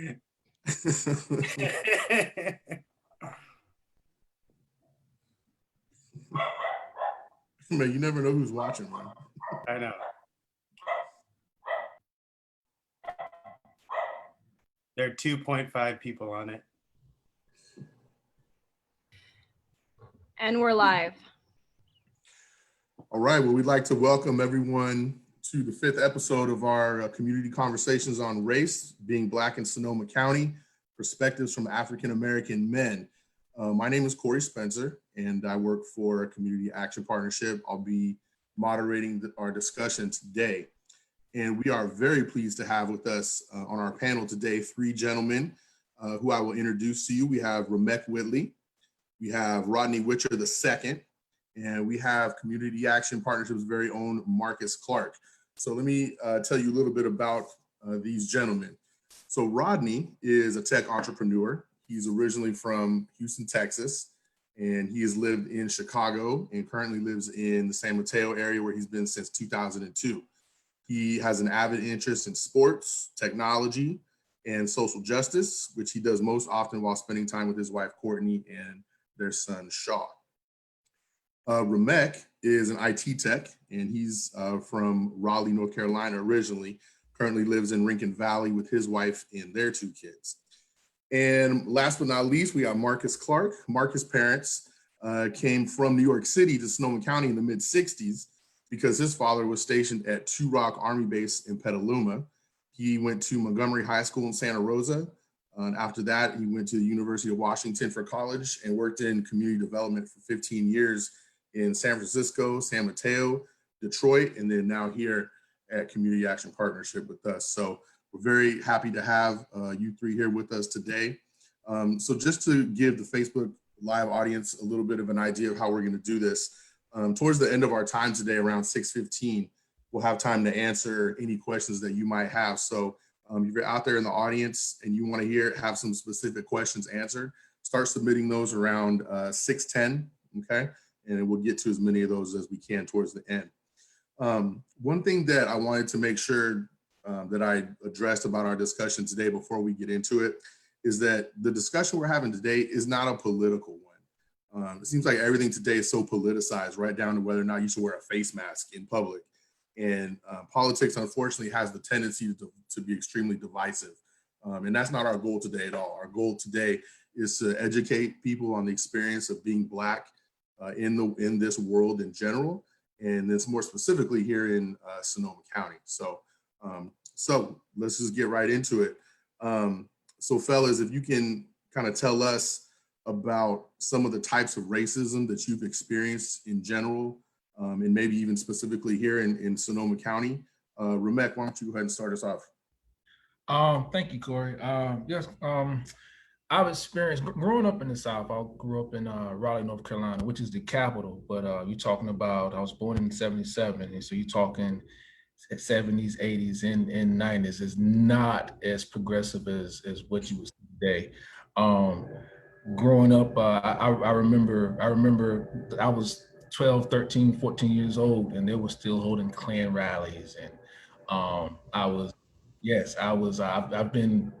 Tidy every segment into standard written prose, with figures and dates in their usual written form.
Man, you never know who's watching, man. I know. There are 2.5 people on it. And we're live. All right, well, we'd like to welcome everyone to the 5th episode of our community conversations on race, being Black in Sonoma County, perspectives from African-American men. My name is Cory Spencer, and I work for a community action partnership. I'll be moderating our discussion today. And we are very pleased to have with us on our panel today 3 gentlemen who I will introduce to you. We have Rameke Whitley, we have Rodney II, and we have Community Action Partnership's very own Marcus Clarke. So let me tell you a little bit about these gentlemen. So Rodney is a tech entrepreneur. He's originally from Houston, Texas, and he has lived in Chicago and currently lives in the San Mateo area where he's been since 2002. He has an avid interest in sports, technology, and social justice, which he does most often while spending time with his wife, Courtney, and their son, Shaw. Rameke is an IT tech, and he's from Raleigh, North Carolina originally, currently lives in Rincon Valley with his wife and their 2 kids. And last but not least, we have Marcus Clarke. Marcus' parents came from New York City to Sonoma County in the mid-60s because his father was stationed at Two Rock Army Base in Petaluma. He went to Montgomery High School in Santa Rosa. And after that, he went to the University of Washington for college and worked in community development for 15 years in San Francisco, San Mateo, Detroit, and then now here at Community Action Partnership with us. So we're very happy to have you 3 here with us today. So just to give the Facebook Live audience a little bit of an idea of how we're going to do this, towards the end of our time today, around 6:15, we'll have time to answer any questions that you might have. So if you're out there in the audience and you want to have some specific questions answered, start submitting those around 6:10, okay? And we'll get to as many of those as we can towards the end. One thing that I wanted to make sure that I addressed about our discussion today before we get into it is that the discussion we're having today is not a political one. It seems like everything today is so politicized, right down to whether or not you should wear a face mask in public. And politics, unfortunately, has the tendency to be extremely divisive. And that's not our goal today at all. Our goal today is to educate people on the experience of being Black in this world in general, and this more specifically here in Sonoma County. So let's just get right into it. So fellas, if you can kind of tell us about some of the types of racism that you've experienced in general, and maybe even specifically here in Sonoma County. Rameke, why don't you go ahead and start us off? Thank you, Cory. Yes, I've experienced growing up in the South. I grew up in Raleigh, North Carolina, which is the capital. But you're talking about, I was born in '77, and so you're talking 70s, 80s, and 90s. Is not as progressive as what you would see today. Growing up, I remember I was 12, 13, 14 years old, and they were still holding Klan rallies. And I've been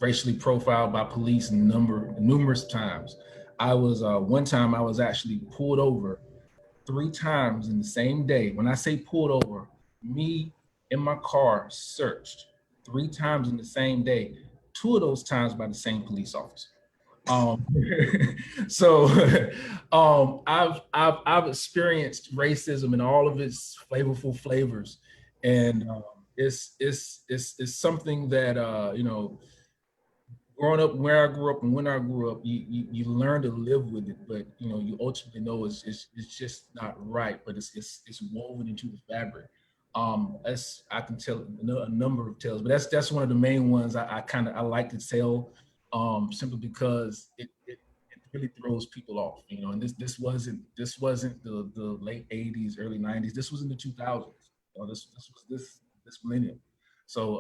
racially profiled by police numerous times. One time I was actually pulled over 3 times in the same day. When I say pulled over, me and my car searched 3 times in the same day, 2 of those times by the same police officer. I've experienced racism in all of its flavorful flavors, and it's something that growing up where I grew up and when I grew up, you learn to live with it, but you ultimately know it's just not right, but it's woven into the fabric. I can tell a number of tales, but that's one of the main ones I like to tell. Simply because it really throws people off, and this wasn't the late '80s, early '90s. This was in the 2000s. This was this millennium. So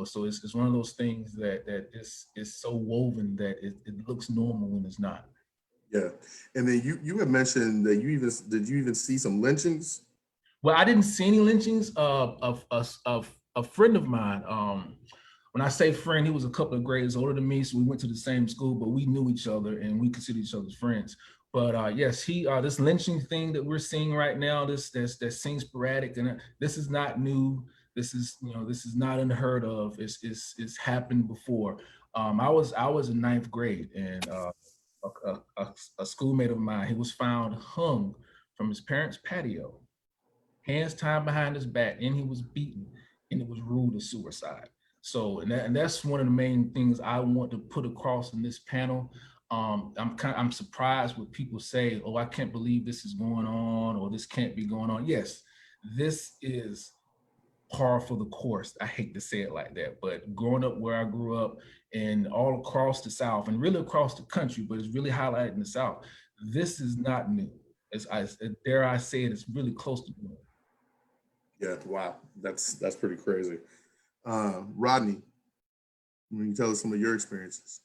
so it's one of those things that is so woven that it looks normal when it's not. Yeah, and then you had mentioned that did you even see some lynchings? Well, I didn't see any lynchings. A friend of mine, when I say friend, he was a couple of grades older than me, so we went to the same school, but we knew each other and we considered each other's friends. But yes, this lynching thing that we're seeing right now, that seems sporadic, and this is not new. This is not unheard of. It's happened before. I was in ninth grade, and a schoolmate of mine, he was found hung from his parents' patio, hands tied behind his back, and he was beaten, and it was ruled a suicide. So, and that's one of the main things I want to put across in this panel. I'm surprised when people say, "Oh, I can't believe this is going on," or "This can't be going on." Yes, this is par for the course. I hate to say it like that, but growing up where I grew up and all across the South and really across the country, but it's really highlighted in the South, this is not new. As I dare I say it, it's really close to new. Yeah, wow, that's pretty crazy. Rodney, can you tell us some of your experiences?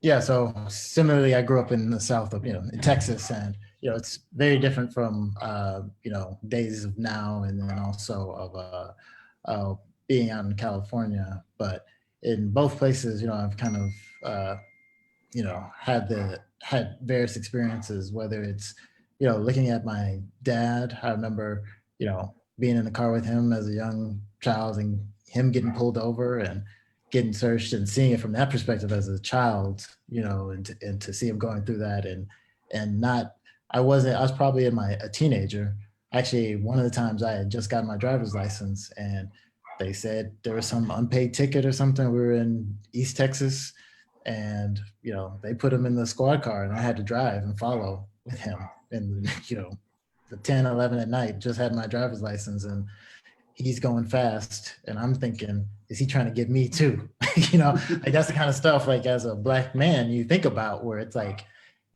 Yeah, so similarly, I grew up in the South of, in Texas, and, it's very different from, days of now, and then also of being out in California. But in both places, I've kind of, had various experiences, whether it's, looking at my dad. I remember, being in the car with him as a young child and him getting pulled over and getting searched, and seeing it from that perspective as a child, and to see him going through that, and not, I was probably a teenager. Actually, one of the times I had just gotten my driver's license, and they said there was some unpaid ticket or something. We were in East Texas, and they put him in the squad car, and I had to drive and follow with him. And the 10, 11 at night, just had my driver's license, and he's going fast, and I'm thinking, is he trying to get me too? Like that's the kind of stuff, like as a Black man, you think about, where it's like,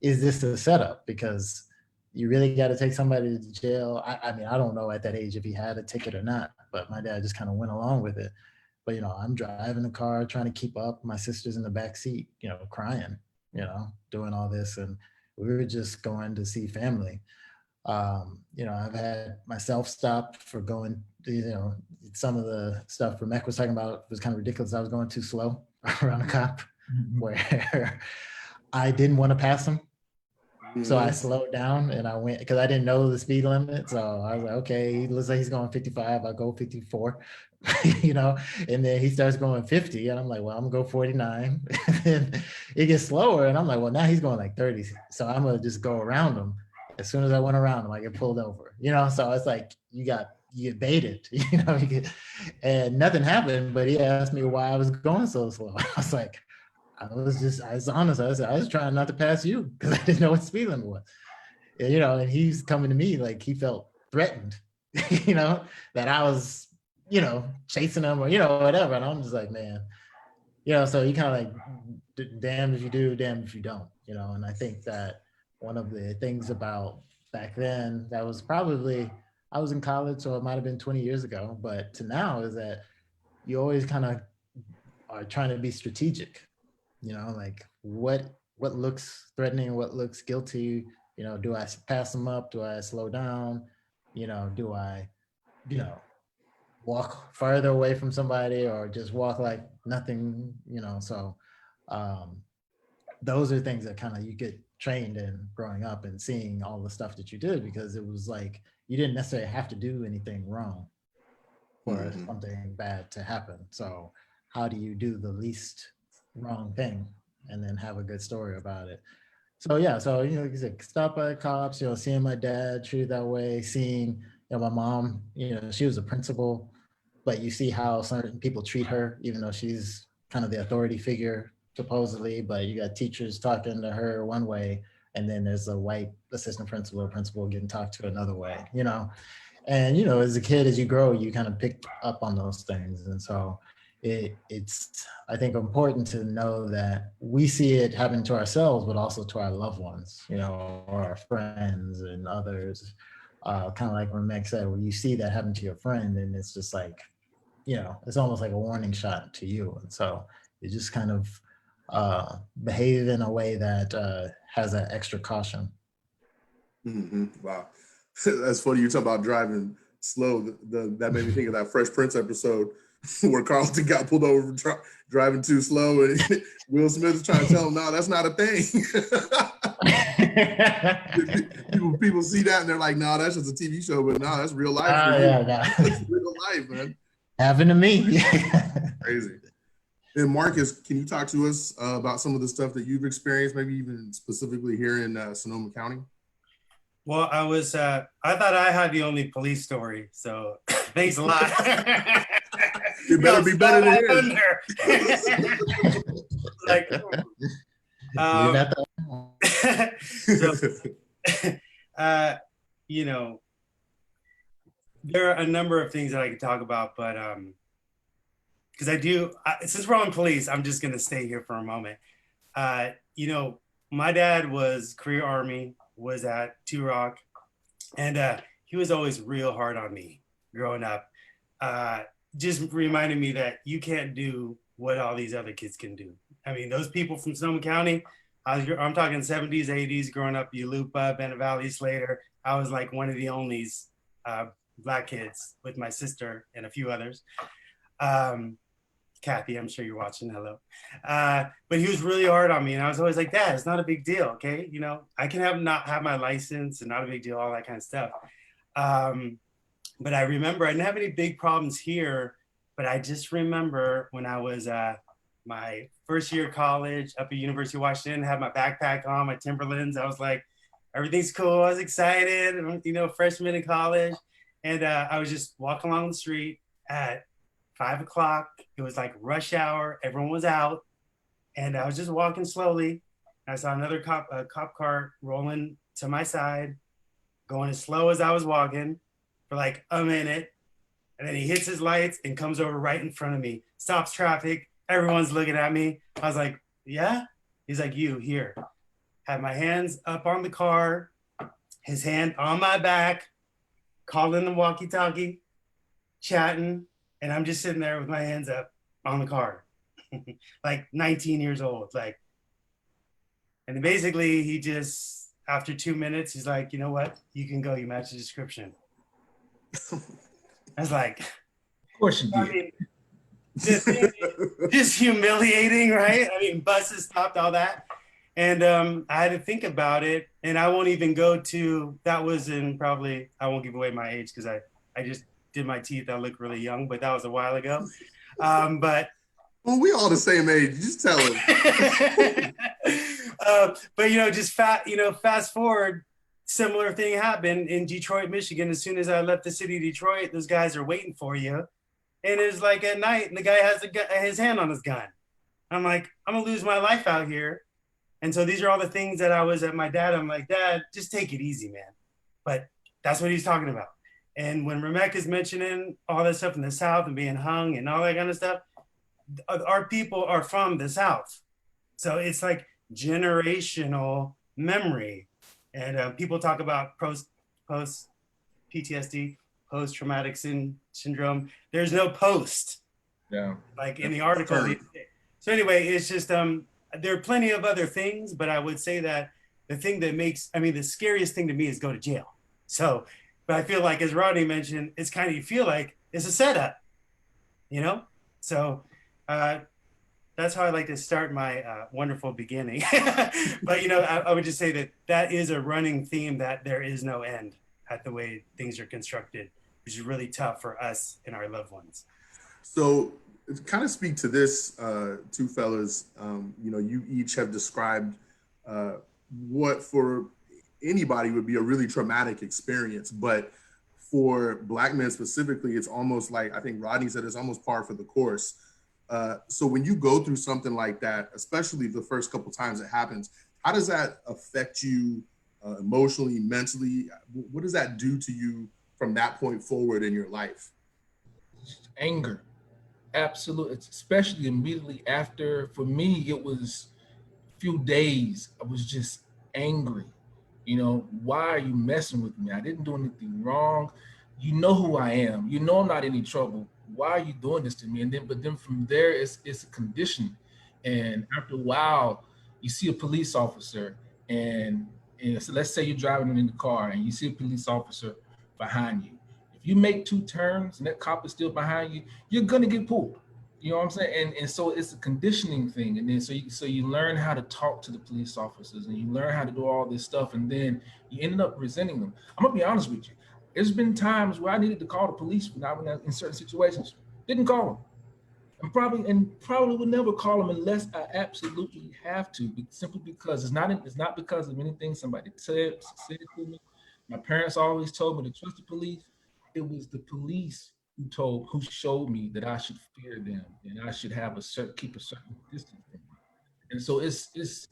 is this a setup? Because you really got to take somebody to jail. I mean, I don't know at that age if he had a ticket or not, but my dad just kind of went along with it. But I'm driving the car, trying to keep up. My sister's in the back seat, crying, doing all this, and we were just going to see family. I've had myself stopped for going, some of the stuff Rameke was talking about was kind of ridiculous. I was going too slow around a cop, where I didn't want to pass him. So I slowed down and I went, because I didn't know the speed limit. So I was like, okay, he looks like he's going 55. I'll go 54, and then he starts going 50. And I'm like, well, I'm gonna go 49. And it gets slower. And I'm like, well, now he's going like 30. So I'm gonna just go around him. As soon as I went around him, I get pulled over, so it's like, you get baited, and nothing happened, but he asked me why I was going so slow. I was like, I was honest. I said, I was trying not to pass you because I didn't know what speed limit was. And he's coming to me like he felt threatened, that I was, chasing him or, whatever. And I'm just like, man, so you kind of like, damned if you do, damned if you don't, and I think that one of the things about back then, that was probably, I was in college, so it might've been 20 years ago, but to now, is that you always kind of are trying to be strategic. Like what looks threatening, what looks guilty, do I pass them up? Do I slow down? Do I, walk farther away from somebody, or just walk like nothing, so those are things that kind of you get trained in growing up and seeing all the stuff that you did, because it was like, you didn't necessarily have to do anything wrong for something bad to happen. So how do you do the least wrong thing and then have a good story about it? So yeah, so like I said, stop by the cops, seeing my dad treated that way, seeing my mom, she was a principal, but you see how certain people treat her, even though she's kind of the authority figure supposedly, but you got teachers talking to her one way, and then there's a white assistant principal or principal getting talked to another way, and as a kid, as you grow, you kind of pick up on those things. And so it's I think important to know that we see it happen to ourselves, but also to our loved ones, or our friends and others, kind of like when Meg said, when you see that happen to your friend, and it's just like, it's almost like a warning shot to you. And so you just kind of behave in a way that has that extra caution. Wow. That's funny. You talk about driving slow. That made me think of that Fresh Prince episode where Carlton got pulled over for driving too slow, and Will Smith is trying to tell him, "No, that's not a thing." people see that and they're like, "No, that's just a TV show," but no, that's real life. Yeah, That's real life, man. Happened to me. Crazy. And Marcus, can you talk to us about some of the stuff that you've experienced, maybe even specifically here in Sonoma County? Well, I thought I had the only police story, so thanks a lot. It better be better than his. Like, so, you know, there are a number of things that I could talk about, but because since we're on police, I'm just gonna stay here for a moment. You know, my dad was career Army, was at Two Rock, and he was always real hard on me growing up. Just reminded me that you can't do what all these other kids can do. I mean, those people from Sonoma County, I'm talking 70s, 80s, growing up, Yulupa, Bennett Valley, Slater. I was like one of the only Black kids with my sister and a few others. Kathy, I'm sure you're watching, hello. But he was really hard on me, and I was always like, Dad, it's not a big deal, okay? You know, I can not have my license and not a big deal, all that kind of stuff. But I remember I didn't have any big problems here, but I just remember when I was my first year of college up at University of Washington, had my backpack on, my Timberlands. I was like, everything's cool. I was excited, you know, freshman in college. And I was just walking along the street at 5 o'clock. It was like rush hour. Everyone was out. And I was just walking slowly. I saw another cop car rolling to my side, going as slow as I was walking for like a minute. And then he hits his lights and comes over right in front of me, stops traffic. Everyone's looking at me. I was like, yeah? He's like, you, here. Had my hands up on the car, his hand on my back, calling the walkie-talkie, chatting, and I'm just sitting there with my hands up on the car, like 19 years old. Like, and then basically he just, after 2 minutes, he's like, you know what? You can go, you match the description. I was like, Of course you did. I mean, just humiliating, right? I mean, buses stopped, all that. And I had to think about it. And I won't even go to, that was in probably, I won't give away my age because I just did my teeth. I look really young, but that was a while ago. But well, we all the same age. Just tell him. But you know, fast forward, similar thing happened in Detroit, Michigan. As soon as I left the city of Detroit, those guys are waiting for you. And it's like at night, and the guy has his hand on his gun. I'm like, I'm gonna lose my life out here. And so these are all the things that I was at my dad. I'm like, Dad, just take it easy, man. But that's what he's talking about. And when Rameke is mentioning all that stuff in the South and being hung and all that kind of stuff, our people are from the South. So it's like generational memory. And people talk about post PTSD, post-traumatic syndrome. There's no post. Yeah. Like in the article. So anyway, it's just, there are plenty of other things, but I would say that the thing that the scariest thing to me is go to jail. So, but I feel like, as Rodney mentioned, it's kind of, you feel like it's a setup, you know? So that's how I like to start my wonderful beginning. But, you know, I would just say that is a running theme, that there is no end at the way things are constructed, which is really tough for us and our loved ones. So kind of speak to this, two fellas. You know, you each have described what for anybody would be a really traumatic experience, but for Black men specifically, it's almost like, I think Rodney said, it's almost par for the course. So when you go through something like that, especially the first couple times it happens, how does that affect you emotionally, mentally? What does that do to you from that point forward in your life? Anger. Absolutely. Especially immediately after. For me, it was a few days. I was just angry. You know, why are you messing with me? I didn't do anything wrong. You know who I am. You know I'm not in any trouble. Why are you doing this to me? But then from there, it's a condition. And after a while, you see a police officer, and so let's say you're driving in the car and you see a police officer behind you. If you make 2 turns and that cop is still behind you, you're gonna get pulled. You know what I'm saying? And so it's a conditioning thing. And then so you learn how to talk to the police officers and you learn how to do all this stuff, and then you ended up resenting them. I'm gonna be honest with you. There's been times where I needed to call the police when I was in certain situations. Didn't call them. And probably would never call them unless I absolutely have to, simply because it's not because of anything somebody said to me. My parents always told me to trust the police. It was the police who showed me that I should fear them and I should keep a certain distance from them. And so it's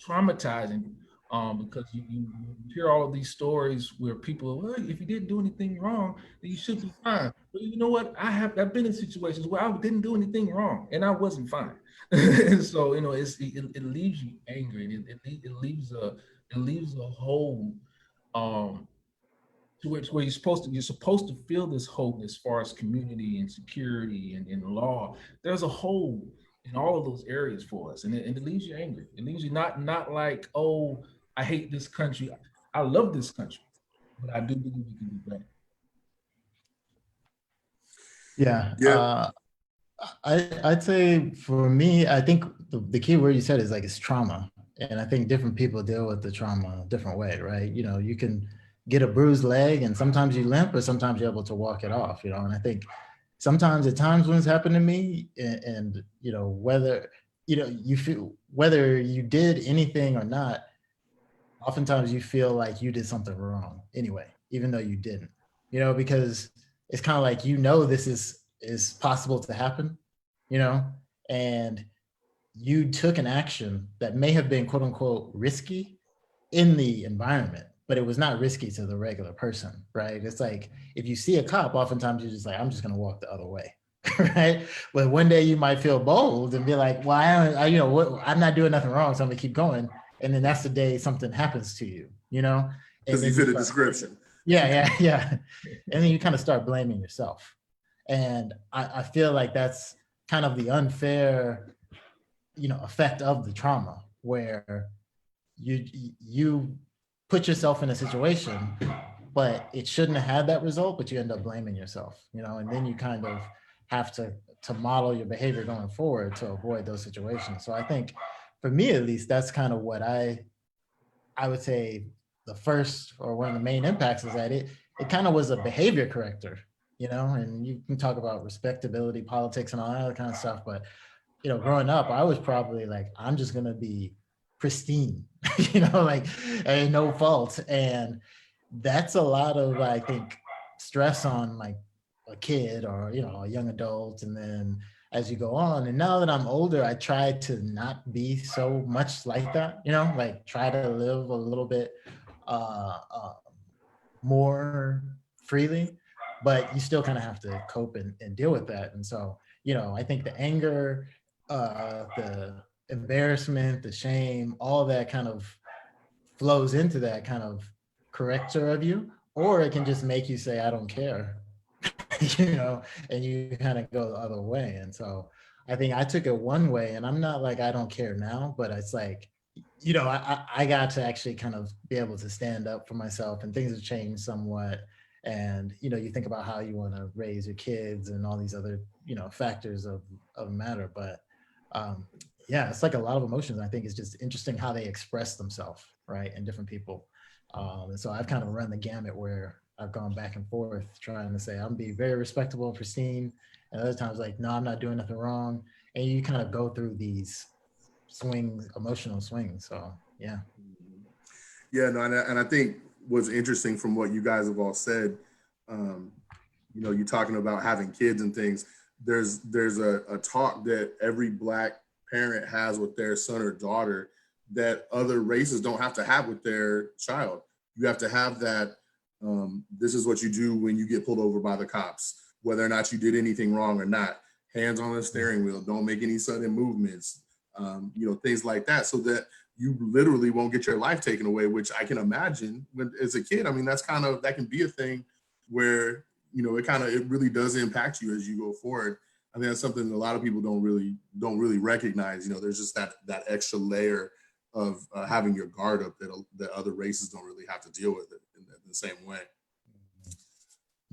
traumatizing, because you hear all of these stories where people, well, if you didn't do anything wrong, then you should be fine. But you know what? I've been in situations where I didn't do anything wrong and I wasn't fine. And so it leaves you angry, and it leaves a hole, to where you're supposed to feel this hope as far as community and security and law. There's a hole in all of those areas for us, and it leaves you angry. It leaves you not like, oh, I hate this country. I love this country, but I do believe we can do better. Yeah. Yeah. I'd say for me, I think the key word you said is like it's trauma. And I think different people deal with the trauma a different way, right? You know, you can get a bruised leg and sometimes you limp, but sometimes you're able to walk it off, you know? And I think sometimes at times when it's happened to me, and you know, whether, you know, you feel, whether you did anything or not, oftentimes you feel like you did something wrong anyway, even though you didn't, you know, because it's kind of like, you know, this is possible to happen, you know, and you took an action that may have been quote unquote risky in the environment, but it was not risky to the regular person, right? It's like, if you see a cop, oftentimes you're just like, I'm just gonna walk the other way, right? But one day you might feel bold and be like, well, you know what, I'm not doing nothing wrong, so I'm gonna keep going. And then that's the day something happens to you, you know? Because you fit a description. Yeah. And then you kind of start blaming yourself. And I feel like that's kind of the unfair, you know, effect of the trauma, where you put yourself in a situation, but it shouldn't have had that result, but you end up blaming yourself, you know, and then you kind of have to model your behavior going forward to avoid those situations. So I think for me, at least, that's kind of what I would say the first, or one of the main impacts is that it kind of was a behavior corrector, you know, and you can talk about respectability, politics and all that other kind of stuff. But, you know, growing up, I was probably like, I'm just going to be pristine, you know, like ain't no fault. And that's a lot of, I think, stress on like a kid or, you know, a young adult. And then as you go on, and now that I'm older, I try to not be so much like that, you know, like try to live a little bit more freely, but you still kind of have to cope and deal with that. And so, you know, I think the anger, the embarrassment, the shame, all that kind of flows into that kind of corrector of you, or it can just make you say, I don't care, you know, and you kind of go the other way. And so I think I took it one way, and I'm not like, I don't care now, but it's like, you know, I got to actually kind of be able to stand up for myself, and things have changed somewhat. And, you know, you think about how you want to raise your kids and all these other, you know, factors of matter. But yeah, it's like a lot of emotions. I think it's just interesting how they express themselves, right, in different people. And so I've kind of run the gamut where I've gone back and forth trying to say I'm being very respectable and pristine, and other times like, no, I'm not doing nothing wrong. And you kind of go through these swings, emotional swings. So yeah. Yeah, no, and I think what's interesting from what you guys have all said, you know, you're talking about having kids and things. There's a talk that every Black parent has with their son or daughter that other races don't have to have with their child. You have to have that. This is what you do when you get pulled over by the cops, whether or not you did anything wrong or not. Hands on the steering wheel. Don't make any sudden movements. You know, things like that, so that you literally won't get your life taken away, which I can imagine when as a kid. I mean, that can be a thing where, you know, it really does impact you as you go forward. I think that's something that a lot of people don't really recognize. You know, there's just that extra layer of having your guard up that other races don't really have to deal with it in the same way.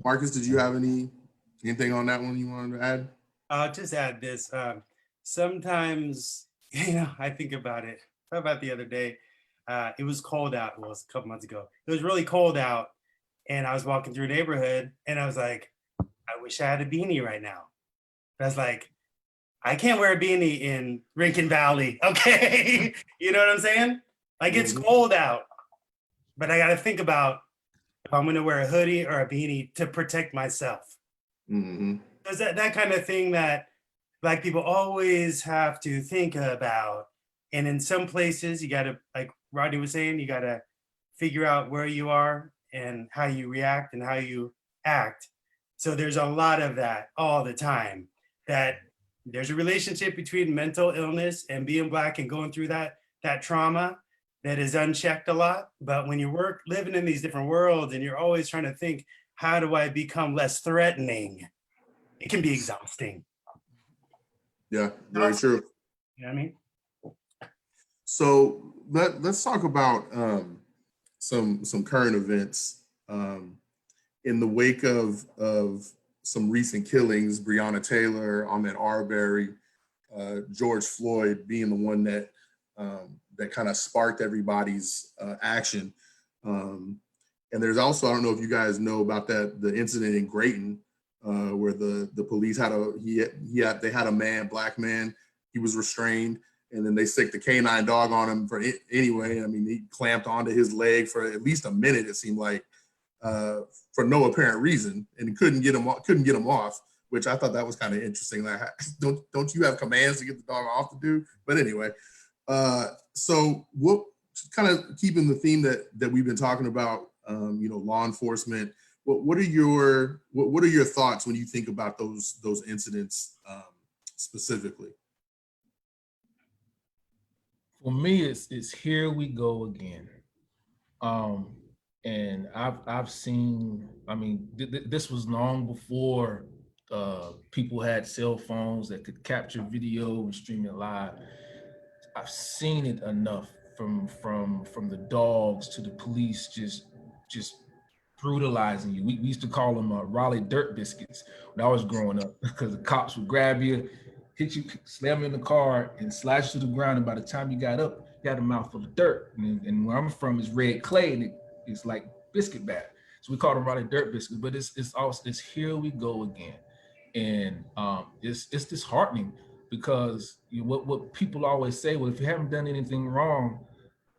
Marcus, did you have anything on that one you wanted to add? I'll just add this. Sometimes, I think about it. How about the other day? It was cold out. Well, it was a couple months ago. It was really cold out, and I was walking through a neighborhood, and I was like, I wish I had a beanie right now. I was like, I can't wear a beanie in Rincon Valley, okay? You know what I'm saying? Like, it's cold out, but I got to think about if I'm going to wear a hoodie or a beanie to protect myself. Mm-hmm. Because that kind of thing that Black people always have to think about. And in some places, you got to, like Rodney was saying, you got to figure out where you are and how you react and how you act. So there's a lot of that all the time, that there's a relationship between mental illness and being Black and going through that trauma that is unchecked a lot. But when you living in these different worlds and you're always trying to think, how do I become less threatening? It can be exhausting. Yeah, very true. You know what I mean? So let's talk about some current events in the wake of some recent killings. Breonna Taylor, Ahmaud Arbery, George Floyd being the one that kind of sparked everybody's action. And there's also, I don't know if you guys know about the incident in Grayton where the police had they had a Black man, he was restrained, and then they stick the canine dog on him anyway. I mean, he clamped onto his leg for at least a minute, it seemed like, for no apparent reason, and couldn't get him off, which I thought that was kind of interesting. Like, don't you have commands to get the dog off the dude? But anyway, so what, kind of keeping the theme that we've been talking about, law enforcement. What are your thoughts when you think about those incidents specifically? For me, it's here we go again. And I've seen, I mean, this was long before people had cell phones that could capture video and stream it live. I've seen it enough from the dogs to the police just brutalizing you. We used to call them Raleigh dirt biscuits when I was growing up, because the cops would grab you, hit you, slam you in the car, and slash you to the ground. And by the time you got up, you had a mouthful of dirt. And where I'm from is red clay, and it's like biscuit batter. So we call them Raleigh dirt biscuits. But it's here we go again, and it's disheartening, because what people always say, well, if you haven't done anything wrong,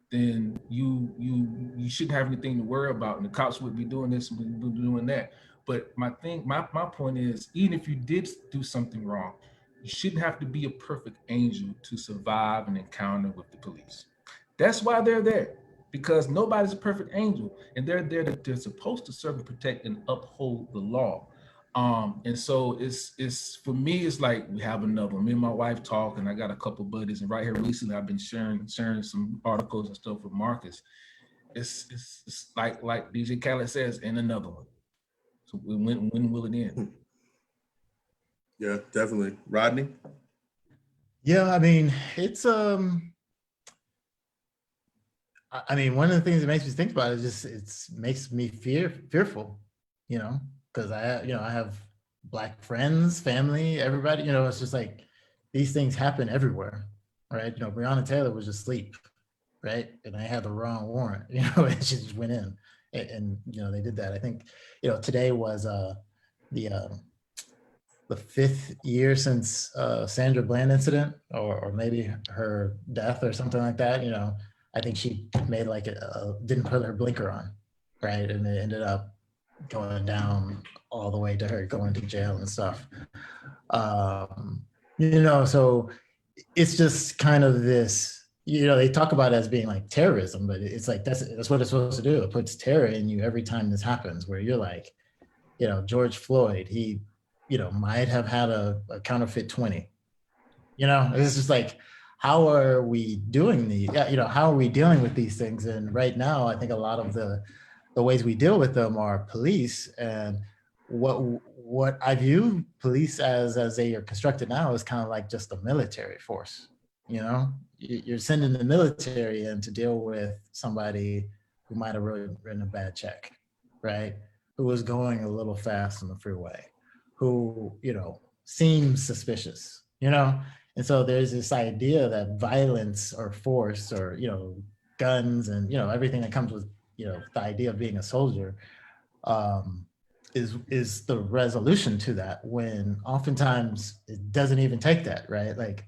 then you shouldn't have anything to worry about, and the cops would be doing this and would be doing that. But my point is, even if you did do something wrong, you shouldn't have to be a perfect angel to survive an encounter with the police. That's why they're there, because nobody's a perfect angel, and they're supposed to serve and protect and uphold the law. And so it's for me, it's like we have another one. Me and my wife talk, and I got a couple buddies, and right here recently I've been sharing some articles and stuff with Marcus. It's like DJ Khaled says, and another one. So when will it end? Yeah, definitely. Rodney? Yeah, I mean, it's I mean, one of the things that makes me think about it is it makes me fearful, because I have Black friends, family, everybody, it's just like these things happen everywhere, right? Breonna Taylor was asleep, right? And I had the wrong warrant, and she just went in, and they did that. I think, today was the 5th year since Sandra Bland incident, or maybe her death or something like that. I think she made didn't put her blinker on, right? And it ended up going down all the way to her going to jail and stuff. So it's just kind of this, they talk about it as being like terrorism, but it's like, that's what it's supposed to do. It puts terror in you every time this happens, where you're like, George Floyd, he, might have had a counterfeit 20. It's just like, how are we doing how are we dealing with these things? And right now, I think a lot of the ways we deal with them are police. And what I view police as they are constructed now is kind of like just a military force. You're sending the military in to deal with somebody who might have written a bad check, right? who was going a little fast on the freeway, who, seems suspicious, And so there's this idea that violence or force or, guns and, everything that comes with, the idea of being a soldier um, is the resolution to that, when oftentimes it doesn't even take that, right? Like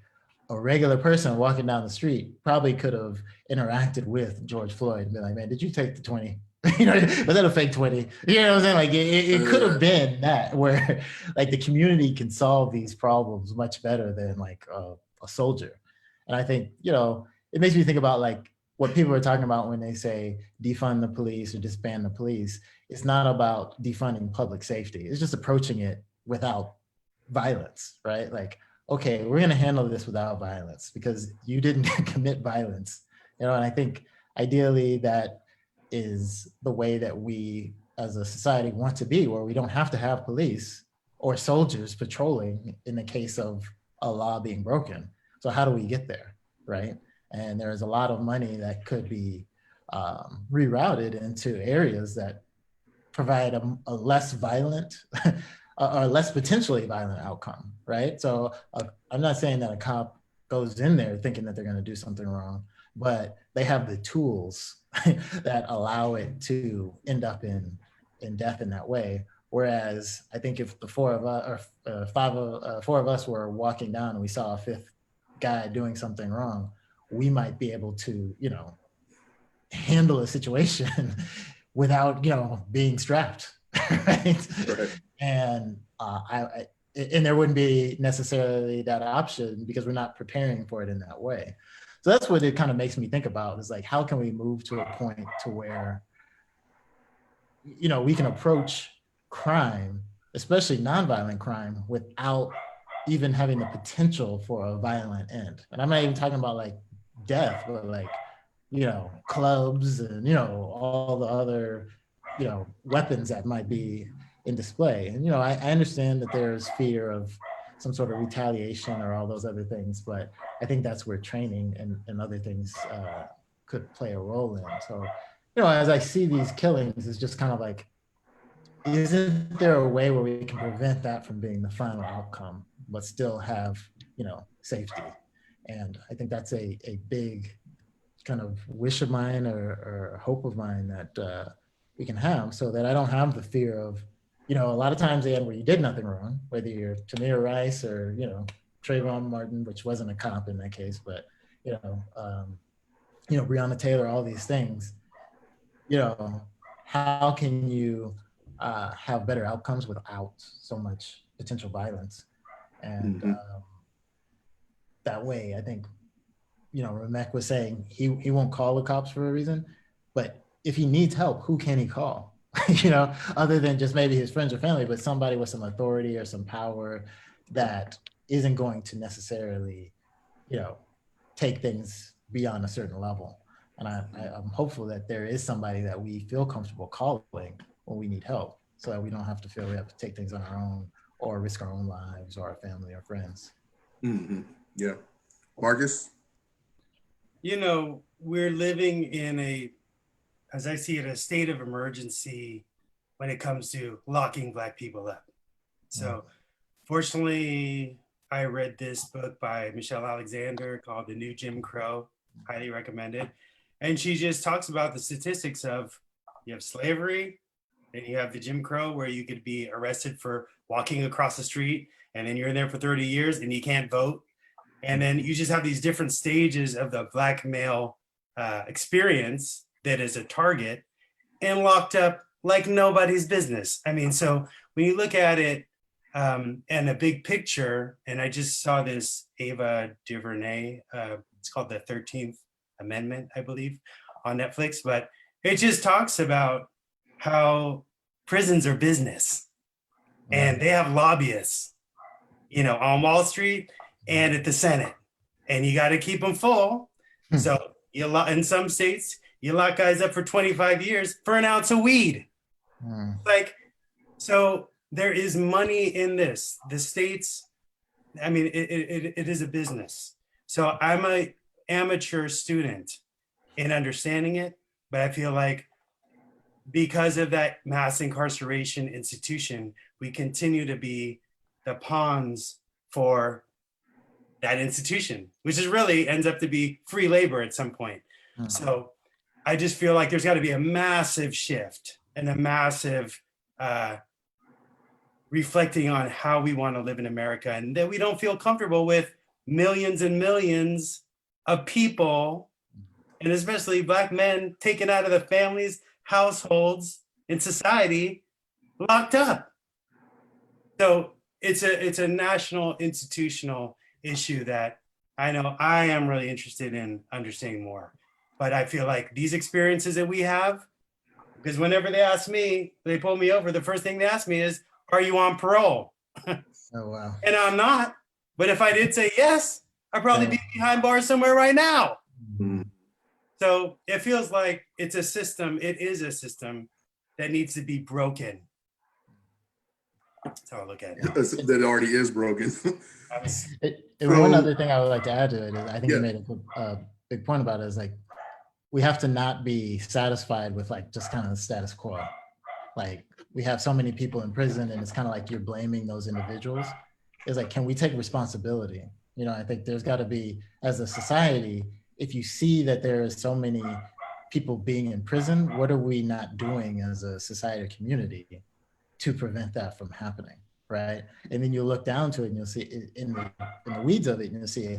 a regular person walking down the street probably could have interacted with George Floyd and been like, man, did you take the 20? Was that a fake 20? You know what I'm saying? Like it could have been that, where like the community can solve these problems much better than like a soldier. And I think, it makes me think about like what people are talking about when they say defund the police or disband the police. It's not about defunding public safety. It's just approaching it without violence, right? Like, okay, we're going to handle this without violence because you didn't commit violence, and I think ideally that is the way that we as a society want to be, where we don't have to have police or soldiers patrolling in the case of a law being broken. So how do we get there, right? And there's a lot of money that could be rerouted into areas that provide a less violent or less potentially violent outcome, right? So I'm not saying that a cop goes in there thinking that they're going to do something wrong, but they have the tools that allow it to end up in death in that way. Whereas I think if the four of us were walking down and we saw a fifth guy doing something wrong, we might be able to, handle a situation without, being strapped, right? And and there wouldn't be necessarily that option because we're not preparing for it in that way. So that's what it kind of makes me think about, is like, how can we move to a point to where, we can approach crime, especially nonviolent crime, without even having the potential for a violent end. And I'm not even talking about like death, but like, clubs and, all the other, weapons that might be in display. And, I understand that there's fear of some sort of retaliation or all those other things, but I think that's where training and other things could play a role in. So, as I see these killings, it's just kind of like, isn't there a way where we can prevent that from being the final outcome, but still have, safety? And I think that's a big kind of wish of mine or hope of mine that we can have, so that I don't have the fear of, a lot of times, where you did nothing wrong, whether you're Tamir Rice or, Trayvon Martin, which wasn't a cop in that case, but, Breonna Taylor, all these things, how can you have better outcomes without so much potential violence? And that way, I think, Rameke was saying he won't call the cops for a reason, but if he needs help, who can he call? Other than just maybe his friends or family, but somebody with some authority or some power that isn't going to necessarily, take things beyond a certain level. And I'm hopeful that there is somebody that we feel comfortable calling when we need help, so that we don't have to feel we have to take things on our own or risk our own lives or our family or friends. Mm-hmm. Yeah. Marcus? We're living in as I see it, a state of emergency when it comes to locking Black people up. So fortunately, I read this book by Michelle Alexander called The New Jim Crow, highly recommended. And she just talks about the statistics of, you have slavery, then you have the Jim Crow, where you could be arrested for walking across the street, and then you're in there for 30 years and you can't vote. And then you just have these different stages of the Black male experience that is a target and locked up like nobody's business. I mean, so when you look at it and a big picture, and I just saw this Ava DuVernay, it's called the 13th Amendment, I believe, on Netflix, but it just talks about how prisons are business and they have lobbyists, on Wall Street and at the Senate, and you got to keep them full. So in some states, you lock guys up for 25 years for an ounce of weed. So there is money in this. The states, I mean, it is a business. So I'm an amateur student in understanding it, but I feel like because of that mass incarceration institution, we continue to be the pawns for that institution, which is really ends up to be free labor at some point. So I just feel like there's got to be a massive shift and a massive reflecting on how we want to live in America, and that we don't feel comfortable with millions and millions of people, and especially Black men, taken out of the families, households, in society, locked up. So it's a national institutional issue that I know I am really interested in understanding more. But I feel like these experiences that we have, because whenever they ask me, they pull me over, the first thing they ask me is, are you on parole? Oh, wow. And I'm not. But if I did say yes, I'd probably be behind bars somewhere right now. Mm-hmm. So it feels like it's a system. It is a system that needs to be broken. That's how I look at it. That already is broken. One other thing I would like to add to it is I think you made a big point about it, is like we have to not be satisfied with like just kind of the status quo. Like we have so many people in prison and it's kind of like you're blaming those individuals. It's like, can we take responsibility? You know, I think there's got to be, as a society, if you see that there is so many people being in prison, what are we not doing as a society or community to prevent that from happening, right? And then you look down to it and you'll see in the weeds of it, and you'll see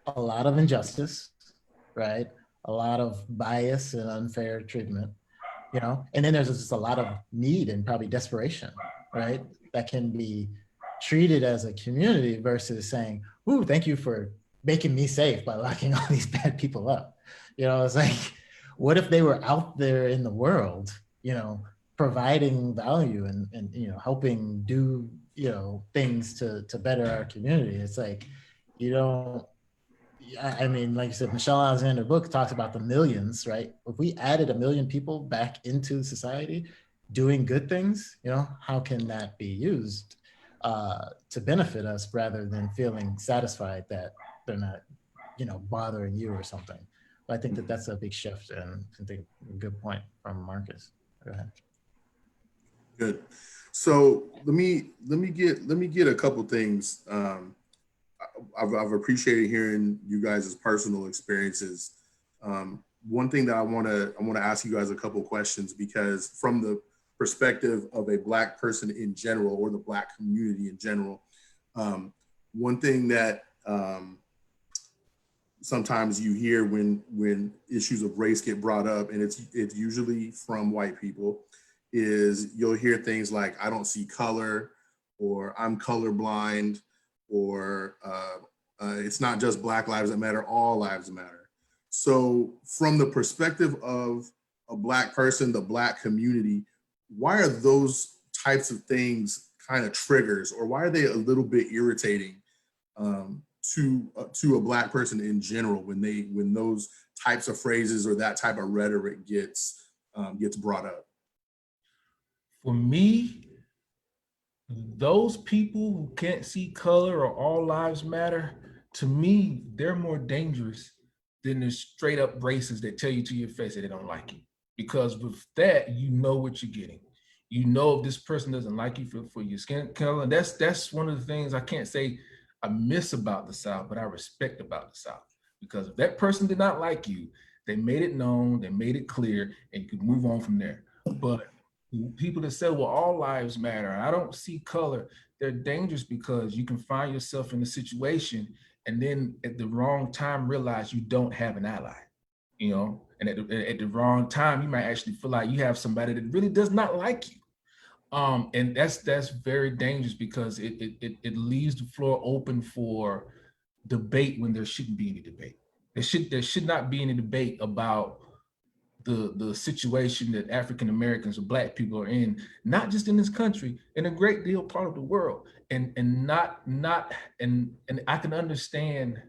a lot of injustice, right? A lot of bias and unfair treatment, you know? And then there's just a lot of need and probably desperation, right? That can be treated as a community versus saying, ooh, thank you for making me safe by locking all these bad people up. You know, it's like, what if they were out there in the world, you know, providing value and you know, helping do, you know, things to better our community? It's like, you know, I mean, like you said, Michelle Alexander's book talks about the millions, right? If we added 1 million people back into society doing good things, you know, how can that be used to benefit us rather than feeling satisfied that they're not, you know, bothering you or something? But I think that that's a big shift, and I think a good point from Marcus. Go ahead. Good. So let me get a couple things. I've appreciated hearing you guys' personal experiences. One thing that I want to ask you guys a couple questions, because from the perspective of a Black person in general, or the Black community in general, one thing that sometimes you hear when issues of race get brought up, and it's usually from white people, is you'll hear things like, I don't see color, or I'm colorblind, or it's not just Black lives that matter, all lives matter. So from the perspective of a Black person, the Black community, why are those types of things kind of triggers, or why are they a little bit irritating to a Black person in general when those types of phrases or that type of rhetoric gets brought up? For me, those people who can't see color or all lives matter, to me, they're more dangerous than the straight up racists that tell you to your face that they don't like you. Because with that, you know what you're getting. You know if this person doesn't like you for your skin color. And that's one of the things I can't say I miss about the South, but I respect about the South. Because if that person did not like you, they made it known, they made it clear, and you could move on from there. But people that say, well, all lives matter, I don't see color, they're dangerous, because you can find yourself in a situation and then at the wrong time realize you don't have an ally, you know, and at the wrong time, you might actually feel like you have somebody that really does not like you. And that's very dangerous, because it leaves the floor open for debate when there shouldn't be any debate. There should not be any debate about the situation that African Americans or Black people are in, not just in this country, in a great deal part of the world. And I can understand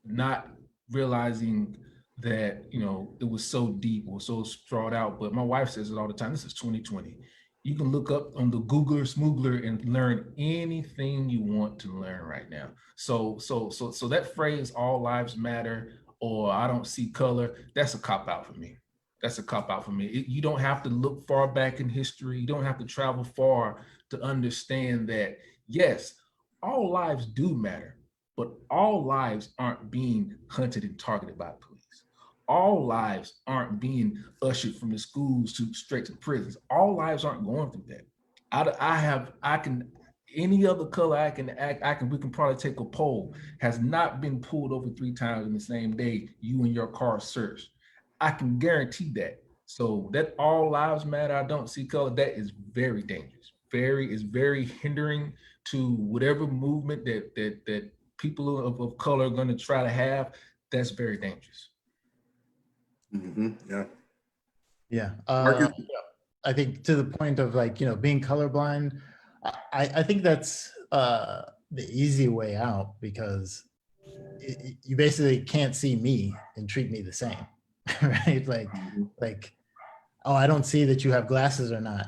not realizing that, you know, it was so deep or so sprawled out. But my wife says it all the time, this is 2020. You can look up on the Googler Smoogler and learn anything you want to learn right now. So that phrase, all lives matter, or I don't see color, that's a cop out for me. that's a cop out for me. You don't have to look far back in history. You don't have to travel far to understand that, yes, all lives do matter, but all lives aren't being hunted and targeted by police. All lives aren't being ushered from the schools to straight to prisons. All lives aren't going through that. I can, any other color we can probably take a poll, has not been pulled over 3 times in the same day, you and your car searched. I can guarantee that. So that all lives matter, I don't see color, that is very dangerous. Is very hindering to whatever movement that people of color are going to try to have. That's very dangerous. Yeah. Yeah. Marcus? I think to the point of like, being colorblind, I think that's the easy way out, because you basically can't see me and treat me the same, right? Like, oh, I don't see that you have glasses or not.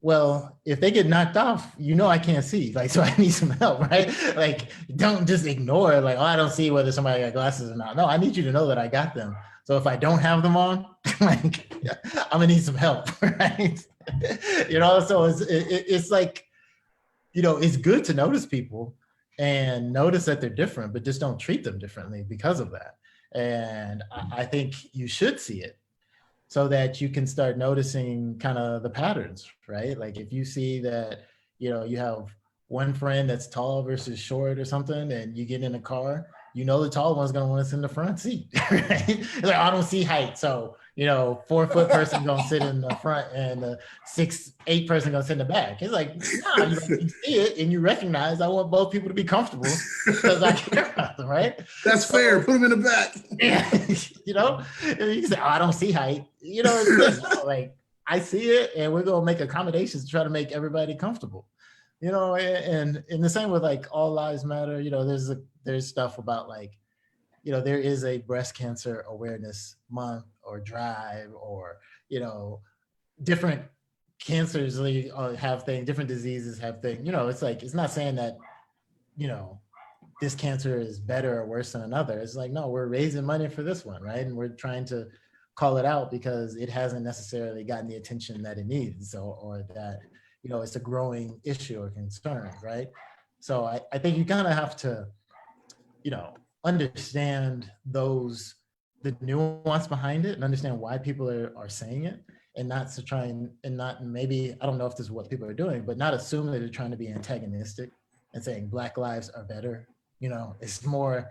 Well, if they get knocked off, I can't see. Like, so I need some help, right? Like, don't just ignore like, oh, I don't see whether somebody got glasses or not. No, I need you to know that I got them. So if I don't have them on, like, I'm gonna need some help, right? So it's like, it's good to notice people and notice that they're different, but just don't treat them differently because of that. And I think you should see it, so that you can start noticing kind of the patterns, right? Like if you see that, you have one friend that's tall versus short or something, and you get in a car, the tall one's gonna want to sit in the front seat, right? Like, I don't see height, so 4-foot person gonna sit in the front, and the 6'8" person gonna sit in the back. It's like, nah, you see it and you recognize I want both people to be comfortable because I care about them, right? That's fair. Put them in the back. Yeah, and you can say, oh, I don't see height. Like, I see it, and we're gonna make accommodations to try to make everybody comfortable. And in the same with like all lives matter. There's stuff about like, there is a breast cancer awareness month or drive, or different cancers have things, different diseases have things. It's like, it's not saying that this cancer is better or worse than another. It's like, no, we're raising money for this one, right? And we're trying to call it out because it hasn't necessarily gotten the attention that it needs, or that, it's a growing issue or concern, right? So I think you kind of have to, understand the nuance behind it, and understand why people are saying it, and not to try and not, maybe, I don't know if this is what people are doing, but not assume that they're trying to be antagonistic and saying Black lives are better. It's more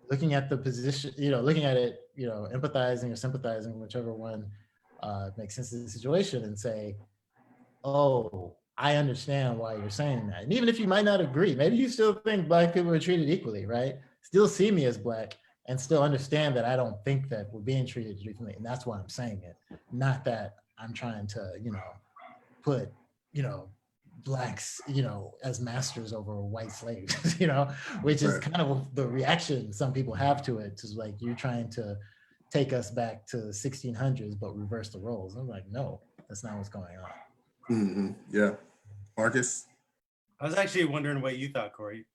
looking at the position, looking at it, empathizing or sympathizing, whichever one makes sense in the situation, and say, oh, I understand why you're saying that. And even if you might not agree, maybe you still think Black people are treated equally, right? Still see me as Black and still understand that I don't think that we're being treated differently. And that's why I'm saying it. Not that I'm trying to, put, Blacks, as masters over white slaves, which is kind of the reaction some people have to it. Is like, you're trying to take us back to the 1600s, but reverse the roles. I'm like, no, that's not what's going on. Yeah. Marcus? I was actually wondering what you thought, Cory.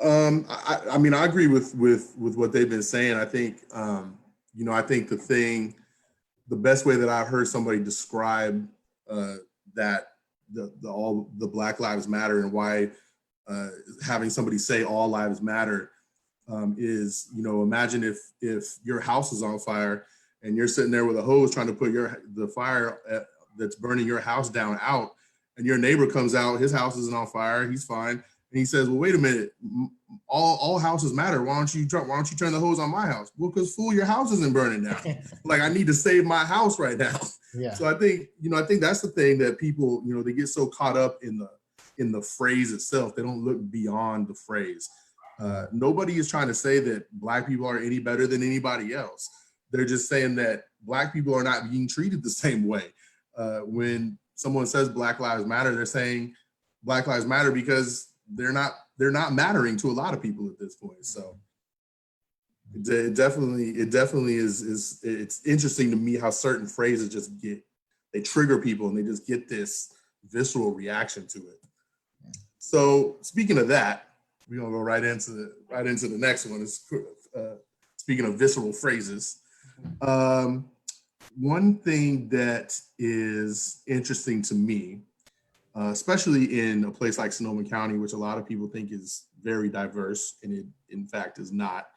I mean, I agree with what they've been saying. I think, I think the best way that I've heard somebody describe that the Black Lives Matter, and why having somebody say all lives matter is, imagine if your house is on fire and you're sitting there with a hose trying to put the fire that's burning your house down out, and your neighbor comes out, his house isn't on fire, he's fine, and he says, well, wait a minute, all houses matter. Why don't you turn the hose on my house? Well, because, fool, your house isn't burning down. Like, I need to save my house right now. Yeah. So I think that's the thing that people, they get so caught up in the phrase itself. They don't look beyond the phrase. Nobody is trying to say that Black people are any better than anybody else. They're just saying that Black people are not being treated the same way. When someone says Black Lives Matter, they're saying Black Lives Matter because they're not mattering to a lot of people at this point. So it definitely is it's interesting to me how certain phrases they trigger people, and they just get this visceral reaction to it. So speaking of that, we're gonna go right into the next one. Speaking of visceral phrases, one thing that is interesting to me, especially in a place like Sonoma County, which a lot of people think is very diverse, and it in fact is not.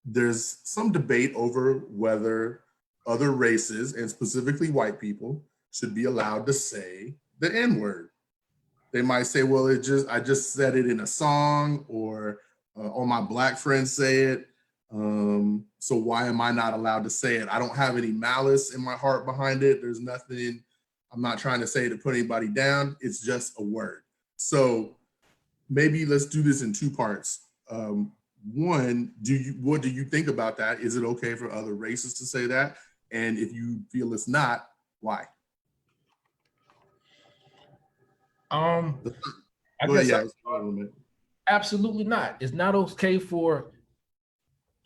There's some debate over whether other races, and specifically white people, should be allowed to say the N-word. They might say, well, I just said it in a song, or all my Black friends say it. So why am I not allowed to say it? I don't have any malice in my heart behind it. There's nothing, I'm not trying to say to put anybody down. It's just a word. So maybe let's do this in two parts. One, what do you think about that? Is it okay for other races to say that? And if you feel it's not, why? I guess Yeah, absolutely not. It's not okay for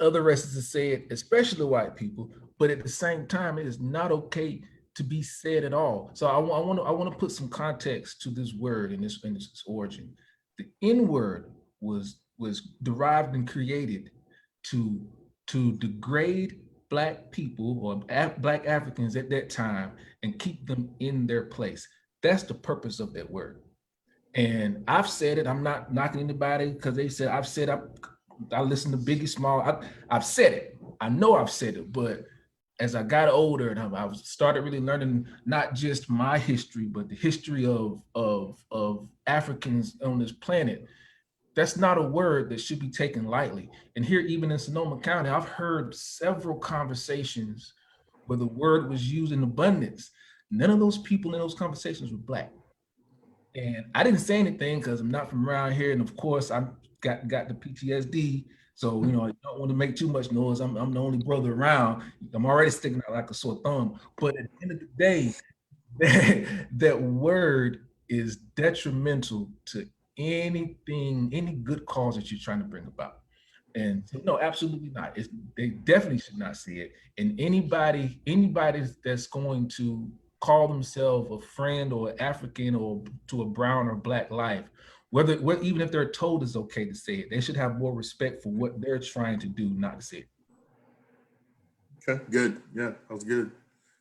other races to say it, especially white people. But at the same time, it is not okay to be said at all. So I want to put some context to this word and its origin. The N-word was derived and created to degrade Black people or Black Africans at that time and keep them in their place. That's the purpose of that word. And I've said it. I'm not knocking anybody because they said I've said I listen to Biggie Small. I've said it. I know I've said it, but as I got older and I started really learning not just my history, but the history of Africans on this planet, that's not a word that should be taken lightly. And here, even in Sonoma County, I've heard several conversations where the word was used in abundance. None of those people in those conversations were Black. And I didn't say anything because I'm not from around here. And of course, I got the PTSD. So, I don't want to make too much noise. I'm the only brother around. I'm already sticking out like a sore thumb. But at the end of the day, that word is detrimental to anything, any good cause that you're trying to bring about. And so, no, absolutely not. They definitely should not see it. And anybody that's going to call themselves a friend or African or to a brown or Black life, even if they're told it's okay to say it, they should have more respect for what they're trying to do, not to say it. Okay, good. Yeah, that was good.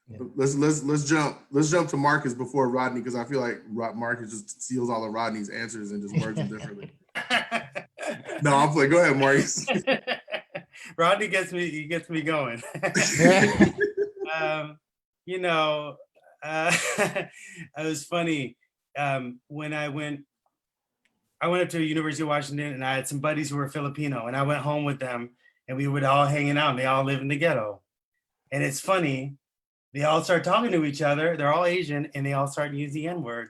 Yeah. Let's jump to Marcus before Rodney, because I feel like Marcus just steals all of Rodney's answers and just words them differently. No, I'm playing. Go ahead, Marcus. Rodney gets me going. It was funny. When I went up to the University of Washington, and I had some buddies who were Filipino, and I went home with them, and we would all hanging out, and they all live in the ghetto. And it's funny, they all start talking to each other. They're all Asian, and they all start to use the N-word,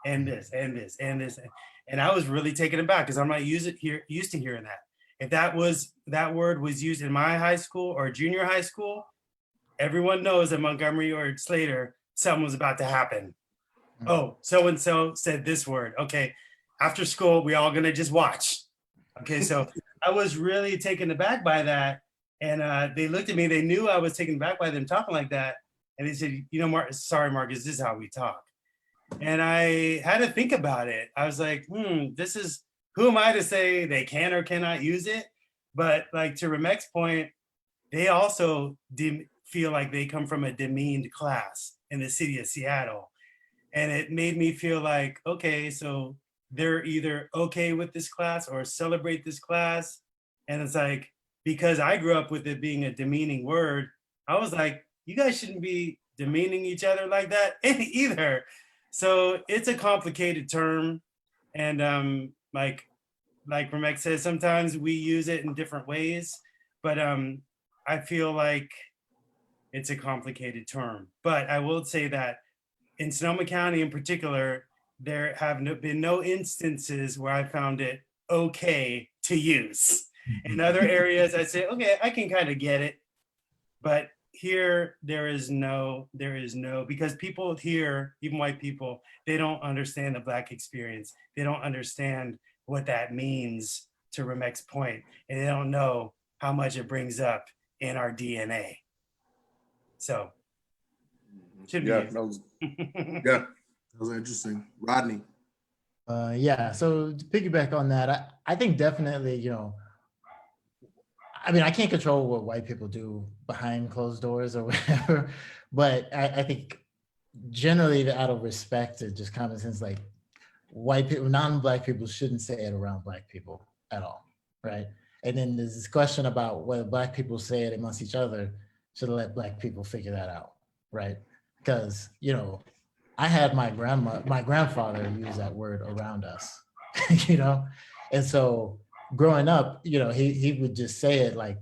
and this, and this, and this. And I was really taken aback because I'm not used to hearing that. If that word was used in my high school or junior high school, everyone knows at Montgomery or Slater, something was about to happen. Oh, so-and-so said this word. Okay, after school, we all gonna just watch. Okay, so I was really taken aback by that. And they looked at me, they knew I was taken aback by them talking like that. And they said, sorry, Marcus, this is how we talk. And I had to think about it. I was like, who am I to say they can or cannot use it? But like to Ramek's point, they also feel like they come from a demeaned class in the city of Seattle. And it made me feel like, okay, so they're either okay with this class or celebrate this class. And it's like, because I grew up with it being a demeaning word, I was like, you guys shouldn't be demeaning each other like that either. So it's a complicated term. And like Ramek says, sometimes we use it in different ways, but I feel like it's a complicated term. But I will say that in Sonoma County in particular, there have been no instances where I found it okay to use. In other areas, I say, okay, I can kind of get it. But here, there is no, because people here, even white people, they don't understand the Black experience. They don't understand what that means, to Ramek's point, and they don't know how much it brings up in our DNA. So, should be. Yeah, that was interesting. Rodney. Yeah, so to piggyback on that, I think definitely, I mean, I can't control what white people do behind closed doors or whatever, but I think generally out of respect and just common sense, like white people, non-black people shouldn't say it around black people at all, right? And then there's this question about whether black people say it amongst each other, should let black people figure that out, right? Because, you know, I had my grandfather use that word around us, you know? And so growing up, you know, he would just say it like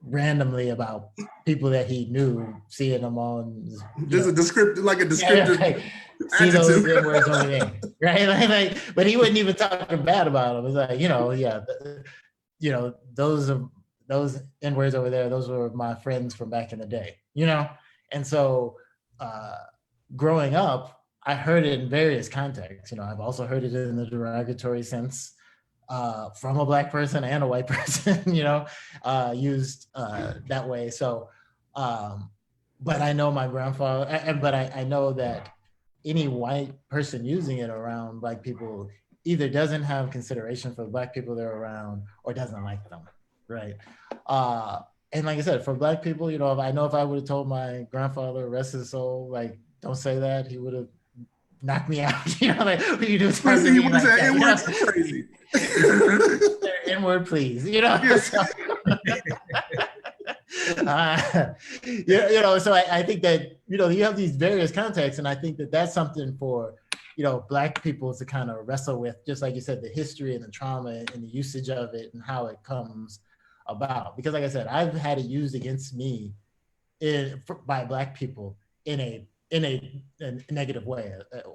randomly about people that he knew, seeing them on. There's a descriptive, like a descriptive see those adjective. words over there, right? Like, but he wouldn't even talk bad about them. It's like, you know, yeah, you know, those N words over there, those were my friends from back in the day, you know? And so growing up, I heard it in various contexts. You know, I've also heard it in the derogatory sense from a black person and a white person, you know, used that way. So, but I know my grandfather, but I know that any white person using it around black people either doesn't have consideration for the black people they're around or doesn't like them, right? And like I said, for black people, you know, I know if I would have told my grandfather, rest his soul, like, don't say that, he would have knocked me out. You know, like, what you do? Crazy, you like that, N-word's crazy. N-word, please. You know. So, you know, so I think that, you know, you have these various contexts, and I think that that's something for, you know, black people to kind of wrestle with, just like you said, the history and the trauma and the usage of it and how it comes about. Because like I said, I've had it used against me by black people in a negative way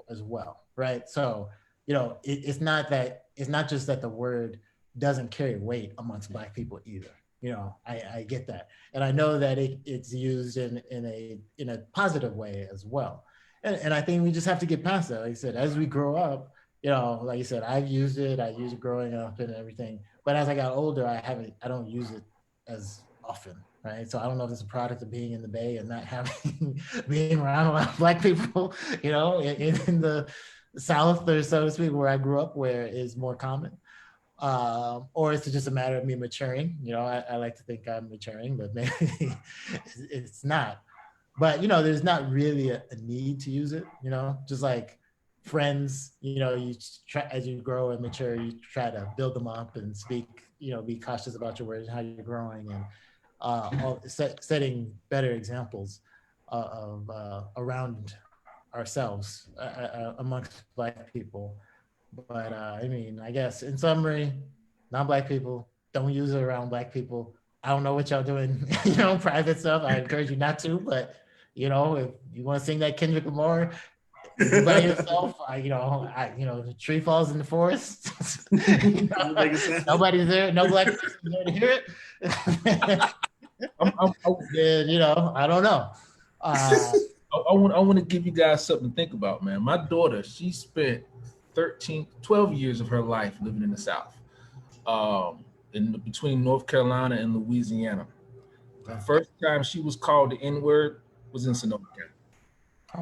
as well, right? So, you know, it's not just that the word doesn't carry weight amongst black people either. You know, I get that, and I know that it's used in a positive way as well, and I think we just have to get past that. Like I said, as we grow up, you know, like you said, I used it growing up and everything, but as I got older, I don't use it as often, right? So I don't know if it's a product of being in the Bay and not having being around a lot of black people, you know, in the South, or so to speak, where I grew up, where it is more common. Or it's just a matter of me maturing. You know, I like to think I'm maturing, but maybe it's not. But, you know, there's not really a need to use it, you know, just like friends, you know, you try, as you grow and mature, you try to build them up and speak, you know, be cautious about your words and how you're growing, and setting better examples of around ourselves amongst black people. But I mean, I guess in summary, non-black people, don't use it around black people. I don't know what y'all doing, you know, private stuff. I encourage you not to, but you know, if you want to sing that Kendrick Lamar by yourself, you know, the tree falls in the forest. You know, nobody's there, no black person there to hear it. You know, I don't know. I want to give you guys something to think about, man. My daughter, she spent 12 years of her life living in the South, between North Carolina and Louisiana. The first time she was called the N-word was in Sonoma County. Oh,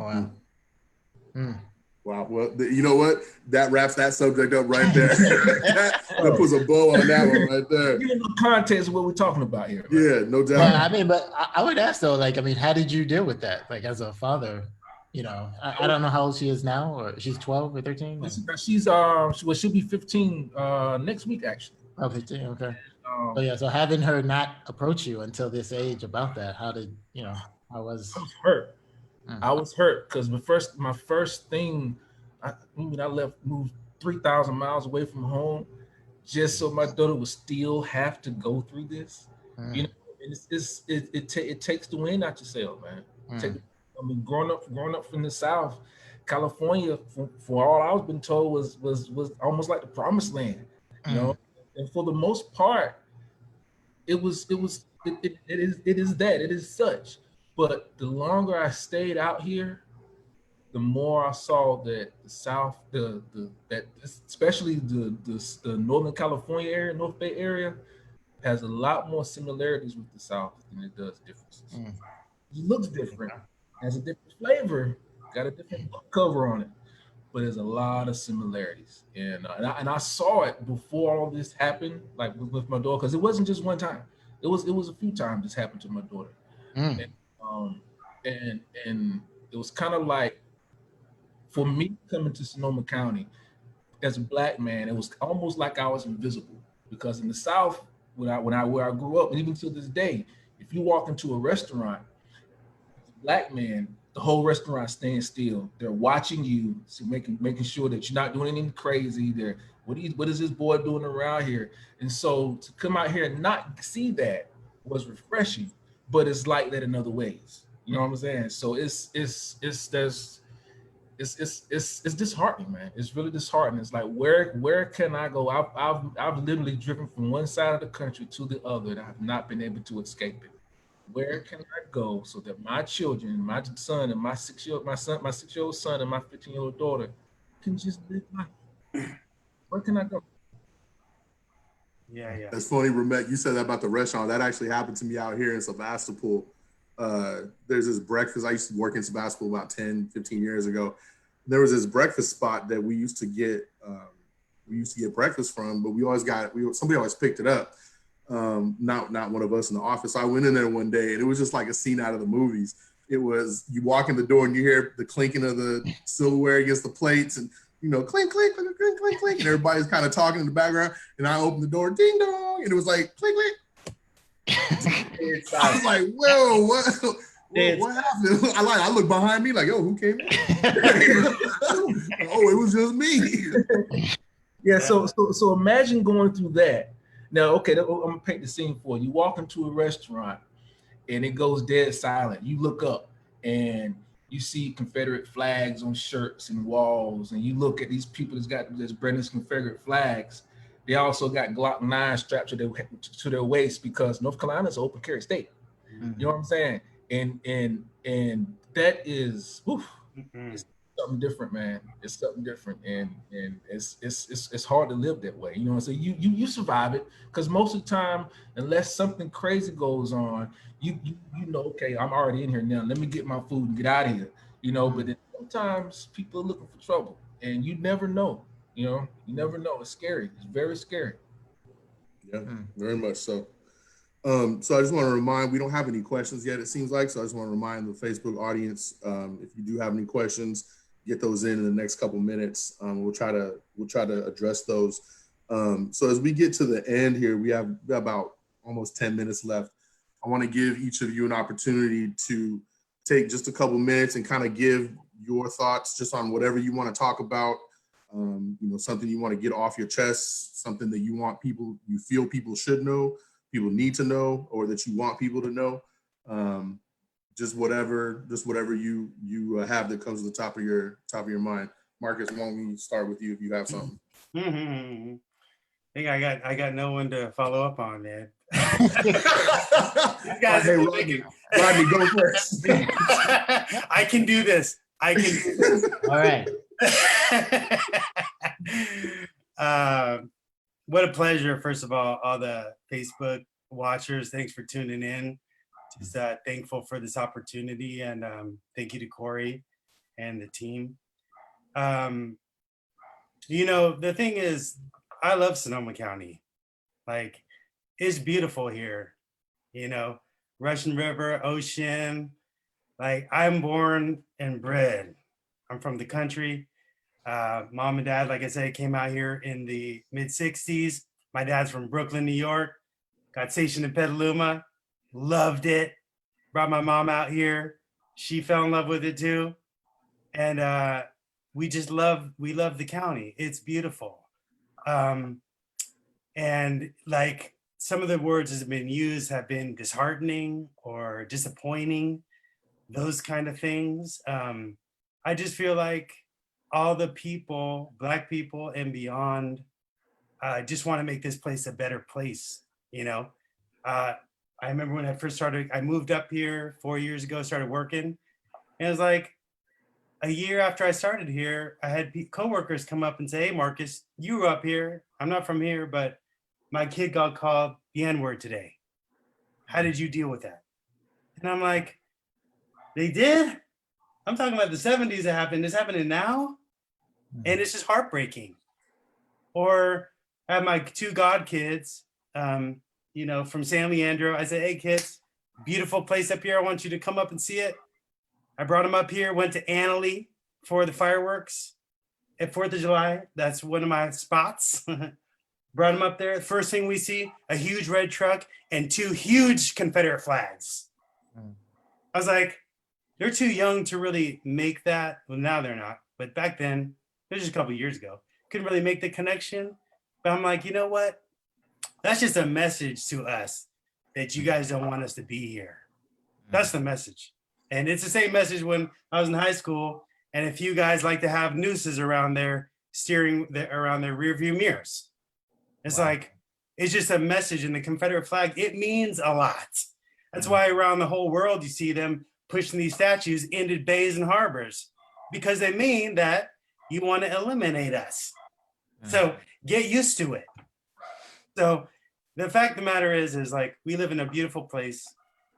wow. Wow. Well, you know what? That wraps that subject up right there. That puts a bow on that one right there. Give a little context of what we're talking about here. Man. Yeah, no doubt. Well, I mean, but I would ask though, like, I mean, how did you deal with that? Like, as a father, you know, I don't know how old she is now, or she's 12 or 13. She'll be 15 next week, actually. Oh, 15, okay. So yeah, so having her not approach you until this age about that, how did, you know, I was hurt. I was hurt because my first thing, moved 3,000 miles away from home just so my daughter would still have to go through this. You know, and it takes the wind out your sail, man. I mean, growing up from the South, California, for all I've been told, was almost like the promised land, you know. And for the most part, it is such. But the longer I stayed out here, the more I saw that the South, especially the Northern California area, North Bay area, has a lot more similarities with the South than it does differences. It looks different, has a different flavor, got a different cover on it. but there's a lot of similarities. And I saw it before all this happened, like with my daughter, because it wasn't just one time. It was a few times this happened to my daughter. Mm. And and it was kind of like, for me coming to Sonoma County as a black man, it was almost like I was invisible, because in the South, where I grew up, and even to this day, if you walk into a restaurant, black man, the whole restaurant stands still. They're watching you, so making sure that you're not doing anything crazy. They're, what is this boy doing around here? And so to come out here and not see that was refreshing, but it's like that in other ways. You know what I'm saying? So it's disheartening, man. It's really disheartening. It's like, where can I go? I've literally driven from one side of the country to the other, and I have not been able to escape it. Where can I go so that my children, my son, and my 6-year-old son, and my 15-year-old daughter can just live life? Where can I go? Yeah. That's funny, Rameke. You said that about the restaurant. That actually happened to me out here in Sebastopol. There's this breakfast. I used to work in Sebastopol about 10, 15 years ago. There was this breakfast spot that we used to get. We used to get breakfast from, but somebody always picked it up. Not one of us in the office. So I went in there one day, and it was just like a scene out of the movies. It was, you walk in the door and you hear the clinking of the silverware against the plates, and clink, clink, clink, clink, clink, clink, and everybody's kind of talking in the background. And I opened the door, ding dong, and it was like clink, clink. I was like, whoa, what happened? I look behind me like, yo, who came in? Oh, it was just me. Yeah. So imagine going through that. Now, okay, I'm gonna paint the scene for you. You walk into a restaurant and it goes dead silent. You look up and you see Confederate flags on shirts and walls, and you look at these people that's branding Confederate flags. They also got Glock 9 strapped to their waist, because North Carolina is an open carry state. Mm-hmm. You know what I'm saying? And that is, it's something different, man. It's something different, and it's hard to live that way. So you survive it, because most of the time, unless something crazy goes on, you know, okay, I'm already in here now. Let me get my food and get out of here. But then sometimes people are looking for trouble, and you never know. You never know. It's scary. It's very scary. Yeah, very much so. So I just want to remind, we don't have any questions yet, it seems like. So I just want to remind the Facebook audience, if you do have any questions, get those in the next couple minutes. We'll try to address those. So as we get to the end here, we have about almost 10 minutes left. I want to give each of you an opportunity to take just a couple minutes and kind of give your thoughts just on whatever you want to talk about. Something you want to get off your chest, something that you feel people should know, people need to know, or that you want people to know. Just whatever you have that comes to the top of your mind. Marcus, why don't we start with you if you have something? I think I got no one to follow up on, man. Hey, Rodney, go first. I can do this. All right. What a pleasure, first of all the Facebook watchers, thanks for tuning in. Just thankful for this opportunity, and thank you to Cory and the team. The thing is, I love Sonoma County. Like, it's beautiful here, Russian River, ocean. Like, I'm born and bred. I'm from the country. Mom and dad, like I said, came out here in the mid-60s. My dad's from Brooklyn, New York. Got stationed in Petaluma. Loved it. Brought my mom out here. She fell in love with it too. And we love the county. It's beautiful. And like, some of the words that have been used have been disheartening or disappointing, those kind of things. I just feel like all the people, Black people and beyond, just want to make this place a better place. I remember when I first started, I moved up here 4 years ago, started working. And it was like a year after I started here, I had coworkers come up and say, "Hey, Marcus, you were up here. I'm not from here, but my kid got called the N-word today. How did you deal with that?" And I'm like, they did? I'm talking about the 70s that happened. It's happening now? and it's just heartbreaking. Or I have my 2 god kids, you know, from San Leandro. I said, hey kids, beautiful place up here. I want you to come up and see it. I brought them up here, went to Annalee for the fireworks at 4th of July. That's one of my spots. Brought them up there. First thing we see, a huge red truck and 2 huge Confederate flags. I was like, they're too young to really make that. Well, now they're not. But back then, it was just a couple years ago, couldn't really make the connection. But I'm like, you know what? That's just a message to us that you guys don't want us to be here. That's the message. And it's the same message when I was in high school. And a few guys like to have nooses around their around their rear view mirrors. It's like, it's just a message. And the Confederate flag, it means a lot. That's why around the whole world, you see them pushing these statues into bays and harbors, because they mean that you want to eliminate us. So get used to it. So the fact of the matter is like, we live in a beautiful place,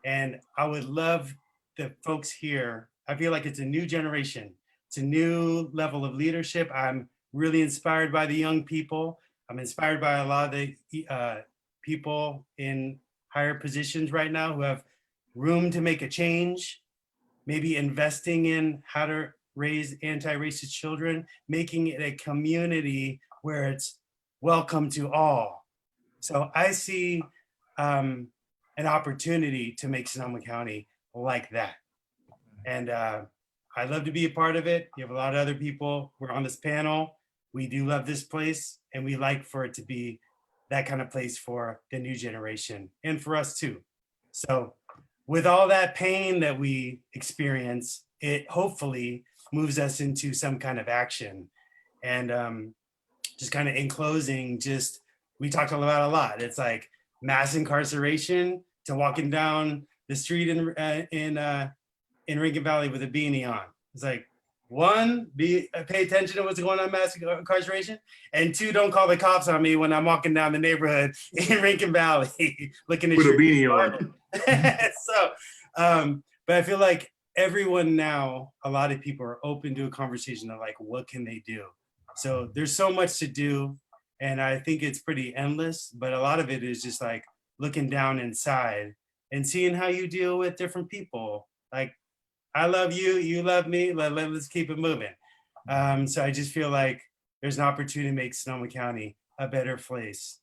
and I would love the folks here. I feel like it's a new generation. It's a new level of leadership. I'm really inspired by the young people. I'm inspired by a lot of the people in higher positions right now who have room to make a change, maybe investing in how to raise anti-racist children, making it a community where it's welcome to all. So I see an opportunity to make Sonoma County like that. And I'd love to be a part of it. You have a lot of other people. We're on this panel. We do love this place, and we like for it to be that kind of place for the new generation and for us too. So with all that pain that we experience, it hopefully moves us into some kind of action. And just kind of in closing, just, we talked about a lot. It's like mass incarceration to walking down the street in Rankin Valley with a beanie on. It's like, 1, pay attention to what's going on in mass incarceration, and 2, don't call the cops on me when I'm walking down the neighborhood in Rankin Valley looking at With a beanie on. So, but I feel like everyone now, a lot of people are open to a conversation of like, what can they do? So there's so much to do, and I think it's pretty endless, but a lot of it is just like looking down inside and seeing how you deal with different people. Like, I love you, you love me, let's keep it moving. So I just feel like there's an opportunity to make Sonoma County a better place,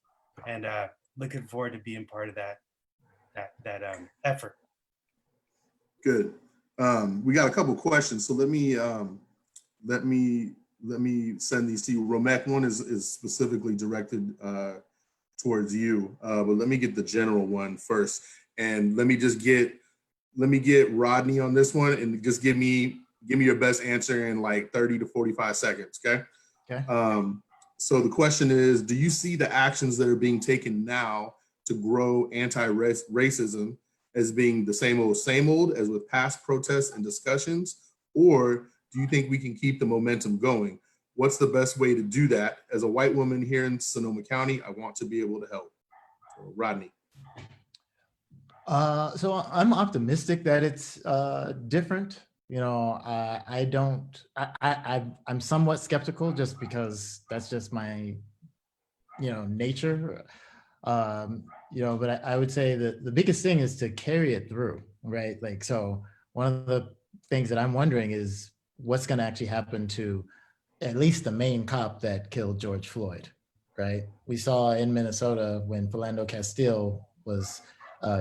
and looking forward to being part of that effort. Good. We got a couple questions, so let me send these to you. Rameke, one is specifically directed towards you, but let me get the general one first, and let me get Rodney on this one, and just give me your best answer in like 30 to 45 seconds. Okay. Okay. So the question is, do you see the actions that are being taken now to grow anti-racism as being the same old as with past protests and discussions? Or do you think we can keep the momentum going? What's the best way to do that? As a white woman here in Sonoma County, I want to be able to help. So, Rodney. So I'm optimistic that it's different. You know, I'm somewhat skeptical just because that's just my, nature. But I would say that the biggest thing is to carry it through, right? Like, so one of the things that I'm wondering is what's going to actually happen to at least the main cop that killed George Floyd, right? We saw in Minnesota when Philando Castile was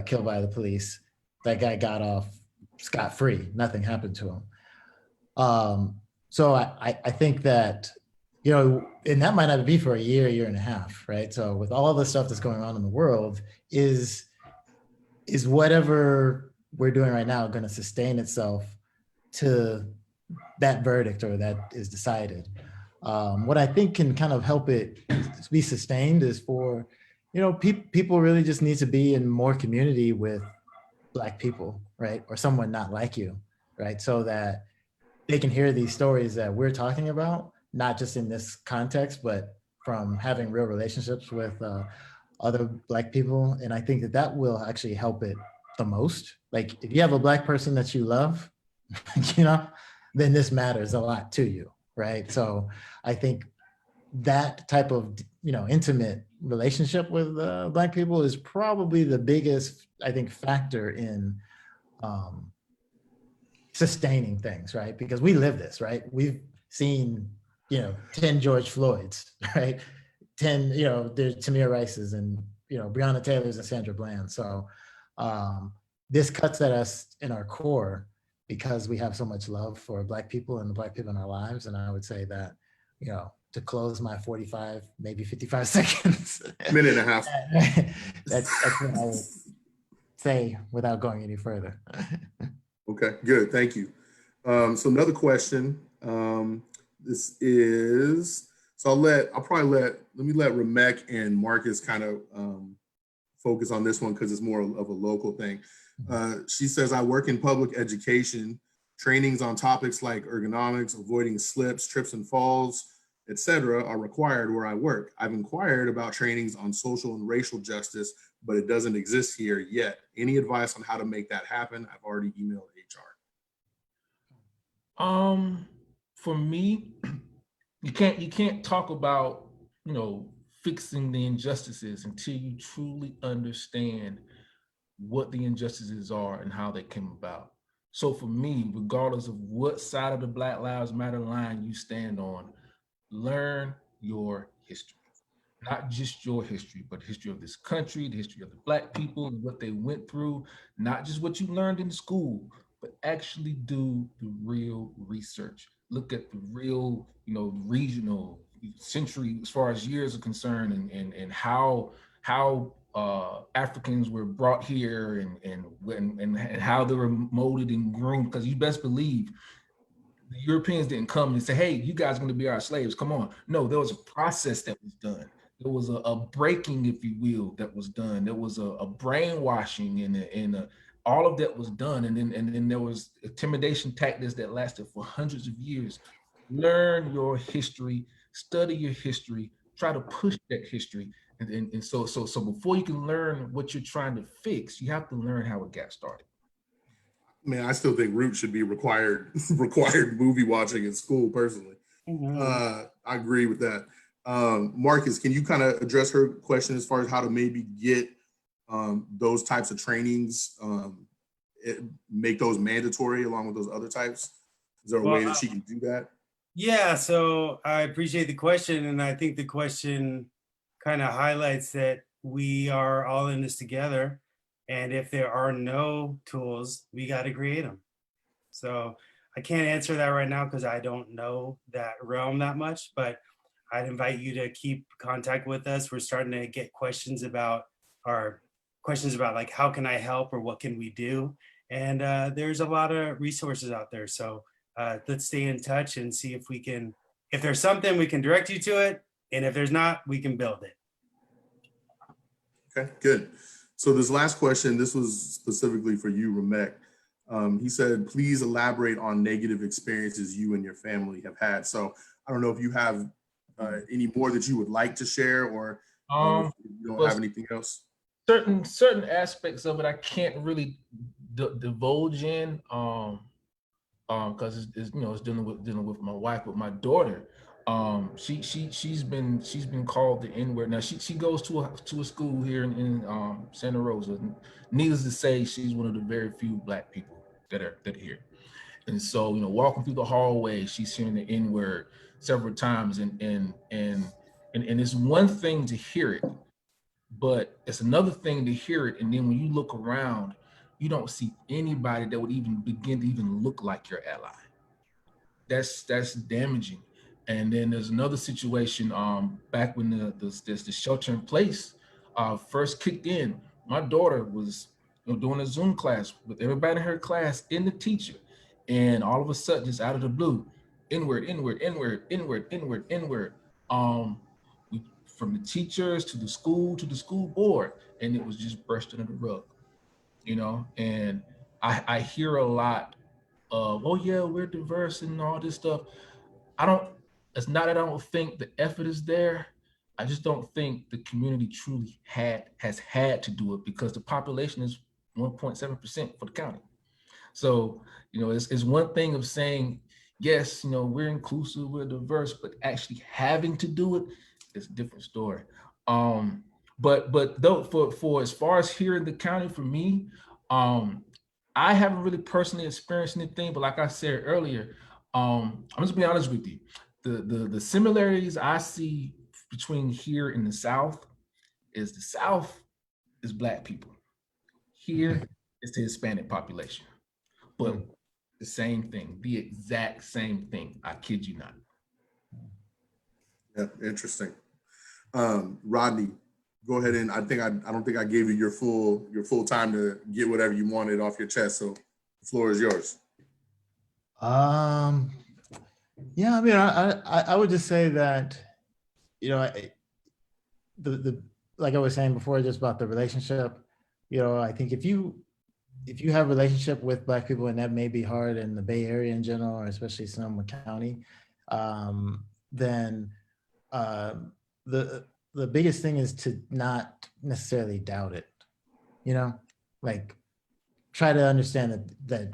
killed by the police, that guy got off scot-free. Nothing happened to him. So I think that, and that might not be for a year and a half, right? So with all the stuff that's going on in the world, is whatever we're doing right now going to sustain itself to that verdict or that is decided? What I think can kind of help it be sustained is for, people really just need to be in more community with Black people, right? Or someone not like you, right? So that they can hear these stories that we're talking about, not just in this context, but from having real relationships with other Black people. And I think that will actually help it the most. Like, if you have a Black person that you love, then this matters a lot to you, right? So I think that type of, intimate relationship with Black people is probably the biggest, I think, factor in um, sustaining things, right? Because we live this, right? We've seen, 10 George Floyds, right? 10, there's Tamir Rice's and, Breonna Taylor's and Sandra Bland. So this cuts at us in our core because we have so much love for Black people and the Black people in our lives. And I would say that, to close my 45, maybe 55 seconds. Minute and a half. That's what I would say without going any further. Okay, good. Thank you. So another question. This is, so let me let Rameke and Marcus kind of focus on this one because it's more of a local thing. She says, I work in public education. Trainings on topics like ergonomics, avoiding slips, trips and falls, etc. are required where I work. I've inquired about trainings on social and racial justice, but it doesn't exist here yet. Any advice on how to make that happen? I've already emailed HR. For me, you can't talk about, fixing the injustices until you truly understand what the injustices are and how they came about. So for me, regardless of what side of the Black Lives Matter line you stand on, learn your history. Not just your history, but history of this country, the history of the Black people and what they went through, not just what you learned in school, but actually do the real research. Look at the real, regional century as far as years are concerned, and how Africans were brought here and how they were molded and groomed. Because you best believe the Europeans didn't come and say, hey, you guys are going to be our slaves. Come on. No, there was a process that was done. There was a breaking, if you will, that was done. There was a brainwashing and all of that was done. And then there was intimidation tactics that lasted for hundreds of years. Learn your history, study your history, try to push that history. And so before you can learn what you're trying to fix, you have to learn how it got started. Man, I still think Root should be required movie watching in school, personally. I agree with that. Marcus, can you kind of address her question as far as how to maybe get those types of trainings, make those mandatory along with those other types? Is there a way that she can do that? Yeah, so I appreciate the question. And I think the question kind of highlights that we are all in this together. And if there are no tools, we got to create them. So I can't answer that right now because I don't know that realm that much, but I'd invite you to keep contact with us. We're starting to get questions about like, how can I help or what can we do? And there's a lot of resources out there. So let's stay in touch and see if there's something, we can direct you to it. And if there's not, we can build it. Okay, good. So this last question, this was specifically for you, Rameke. He said, please elaborate on negative experiences you and your family have had. So I don't know if you have any more that you would like to share, or if you don't have anything else. Certain aspects of it I can't really divulge in, because it's dealing with my wife. But my daughter, she's been called the N-word. Now she goes to a school here in Santa Rosa. Needless to say, she's one of the very few Black people that are here. And so, walking through the hallway, she's hearing the N-word several times, and it's one thing to hear it, but it's another thing to hear it. And then when you look around, you don't see anybody that would even begin to even look like your ally. That's damaging. And then there's another situation, back when the shelter in place first kicked in. My daughter was doing a Zoom class with everybody in her class and the teacher. And all of a sudden, just out of the blue, N-word, N-word, N-word, N-word, N-word, N-word. From the teachers to the school board, and it was just brushed under the rug, and I hear a lot of, oh yeah, we're diverse and all this stuff. It's not that I don't think the effort is there. I just don't think the community truly has had to do it, because the population is 1.7% for the county. So, it's one thing of saying, yes, we're inclusive, we're diverse, but actually having to do it is a different story. But though for as far as here in the county, for me, I haven't really personally experienced anything, but like I said earlier, I'm just be honest with you. The similarities I see between here and the South is the South is Black people. Here is the Hispanic population. But the same thing, the exact same thing. I kid you not. Yeah, interesting. Rodney, go ahead, and I don't think I gave you your full time to get whatever you wanted off your chest. So the floor is yours. Yeah, I mean, I would just say that, the like I was saying before, just about the relationship, I think if you have a relationship with Black people, and that may be hard in the Bay Area in general, or especially Sonoma County, then the biggest thing is to not necessarily doubt it, like try to understand that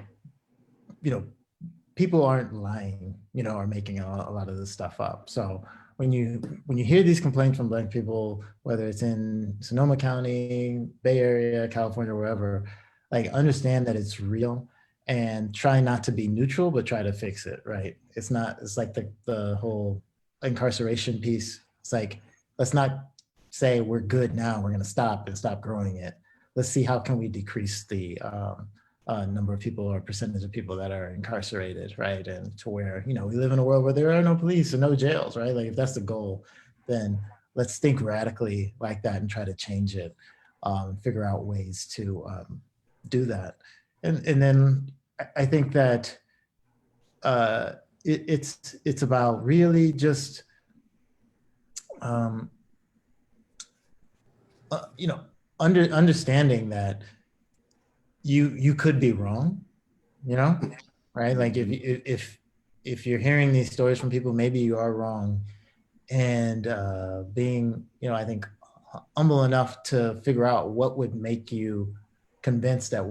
people aren't lying, or making a lot of this stuff up. So when you hear these complaints from Black people, whether it's in Sonoma County, Bay Area, California, wherever, like understand that it's real and try not to be neutral, but try to fix it, right? It's like the whole incarceration piece. It's like, let's not say we're good now, we're gonna stop growing it. Let's see how can we decrease the number of people or percentage of people that are incarcerated, right? And to where, we live in a world where there are no police and no jails, right? Like if that's the goal, then let's think radically like that and try to change it, figure out ways to do that. And then I think that it's about really just, understanding that you could be wrong, right? Like if you're hearing these stories from people, maybe you are wrong, and being, I think, humble enough to figure out what would make you convinced that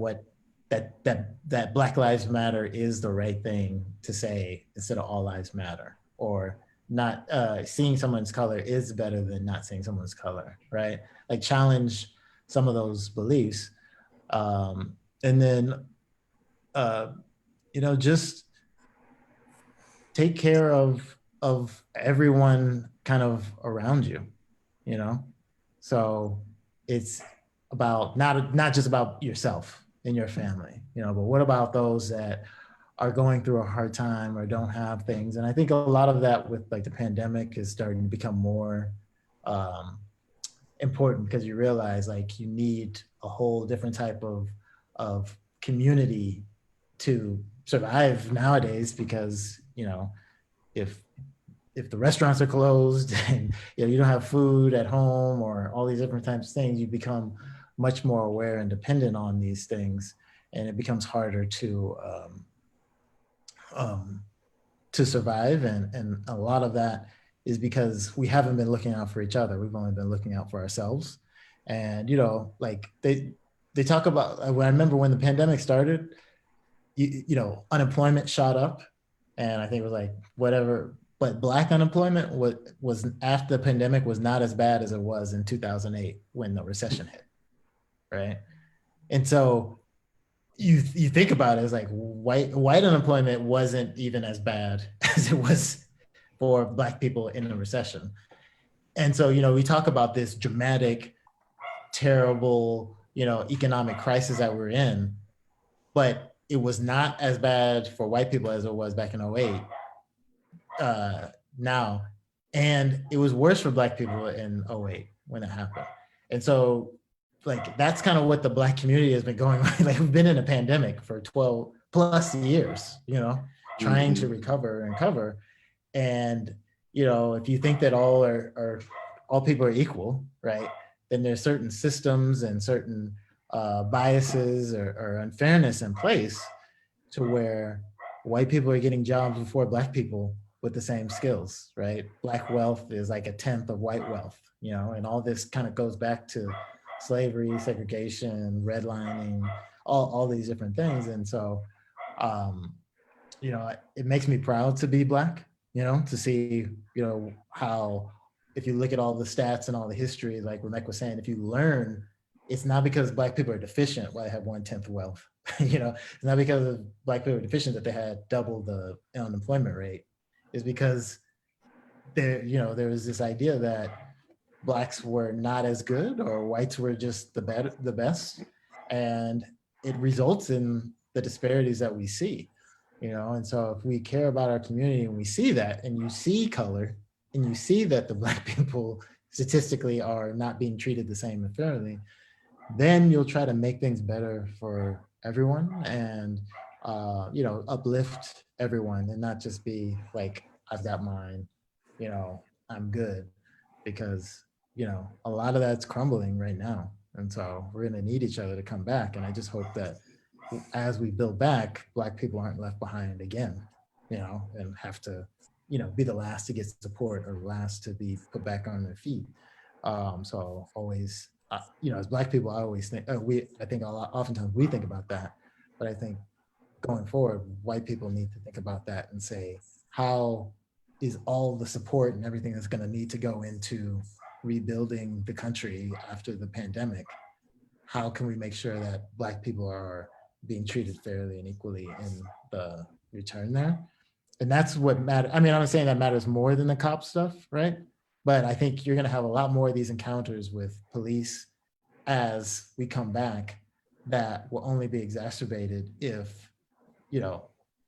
Black Lives Matter is the right thing to say instead of all lives matter, or not seeing someone's color is better than not seeing someone's color, right? Like challenge some of those beliefs, and then just take care of everyone kind of around you, so it's about not just about yourself and your family, but what about those that are going through a hard time or don't have things. And I think a lot of that with like the pandemic is starting to become more important, because you realize like you need a whole different type of community to survive nowadays, because if the restaurants are closed and you don't have food at home or all these different types of things, you become much more aware and dependent on these things, and it becomes harder to survive. And a lot of that is because we haven't been looking out for each other. We've only been looking out for ourselves. And like they talk about, when I remember when the pandemic started, unemployment shot up, and I think it was like whatever, but Black unemployment was after the pandemic was not as bad as it was in 2008 when the recession hit, right? And so you think about it, it's like white unemployment wasn't even as bad as it was for Black people in a recession. And so we talk about this dramatic, terrible economic crisis that we're in, but it was not as bad for white people as it was back in 08 now. And it was worse for Black people in 08 when it happened. And so like that's kind of what the Black community has been going on. Like we've been in a pandemic for 12 plus years, trying to recover and cover. And if you think that all people are equal, right, then there's certain systems and certain biases or unfairness in place to where white people are getting jobs before Black people with the same skills, right? Black wealth is like a tenth of white wealth, and all this kind of goes back to slavery, segregation, redlining, all these different things. And so, it makes me proud to be Black, to see, how, if you look at all the stats and all the history, like Rameke was saying, if you learn, it's not because Black people are deficient why they have 1/10 wealth. It's not because of Black people are deficient that they had double the unemployment rate. It's because there was this idea that Blacks were not as good or whites were just the best. And it results in the disparities that we see, and so if we care about our community and we see that, and you see color, and you see that the Black people statistically are not being treated the same and fairly, then you'll try to make things better for everyone and, uplift everyone and not just be like, I've got mine, I'm good, because, a lot of that's crumbling right now. And so we're going to need each other to come back. And I just hope that as we build back, Black people aren't left behind again, and have to, be the last to get support or last to be put back on their feet. So always, as Black people, I always think, I think oftentimes we think about that, but I think going forward, white people need to think about that and say, how is all the support and everything that's going to need to go into rebuilding the country after the pandemic? How can we make sure that Black people are being treated fairly and equally in the return there? And that's what matters. I mean, I'm not saying that matters more than the cop stuff, right? But I think you're going to have a lot more of these encounters with police as we come back that will only be exacerbated if,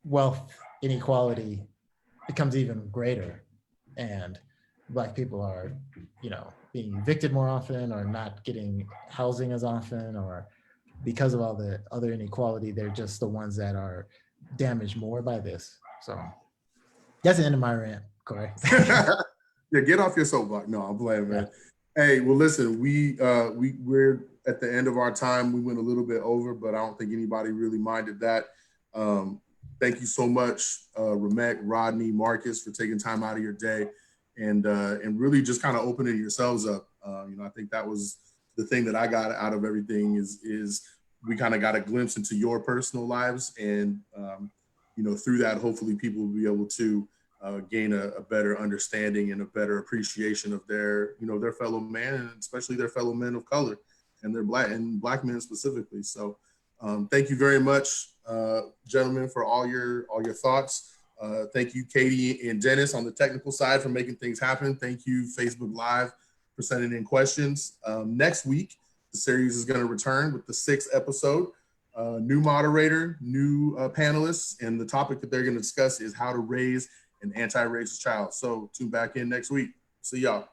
wealth inequality becomes even greater and Black people are, being evicted more often or not getting housing as often, or because of all the other inequality, they're just the ones that are damaged more by this. So that's the end of my rant, Cory. Yeah, get off your soapbox. No, I'm playing, man. Yeah. Hey, well, listen, we're at the end of our time. We went a little bit over, but I don't think anybody really minded that. Thank you so much, Rameke, Rodney, Marcus, for taking time out of your day and really just kind of opening yourselves up. I think that was the thing that I got out of everything is we kind of got a glimpse into your personal lives, and through that, hopefully people will be able to gain a better understanding and a better appreciation of their fellow man, and especially their fellow men of color and their Black men specifically. So thank you very much, gentlemen, for all your thoughts. Thank you, Katie and Dennis, on the technical side for making things happen. Thank you, Facebook Live, for sending in questions. Next week, the series is going to return with the 6th episode. New moderator, new panelists, and the topic that they're going to discuss is how to raise an anti-racist child. So tune back in next week. See y'all.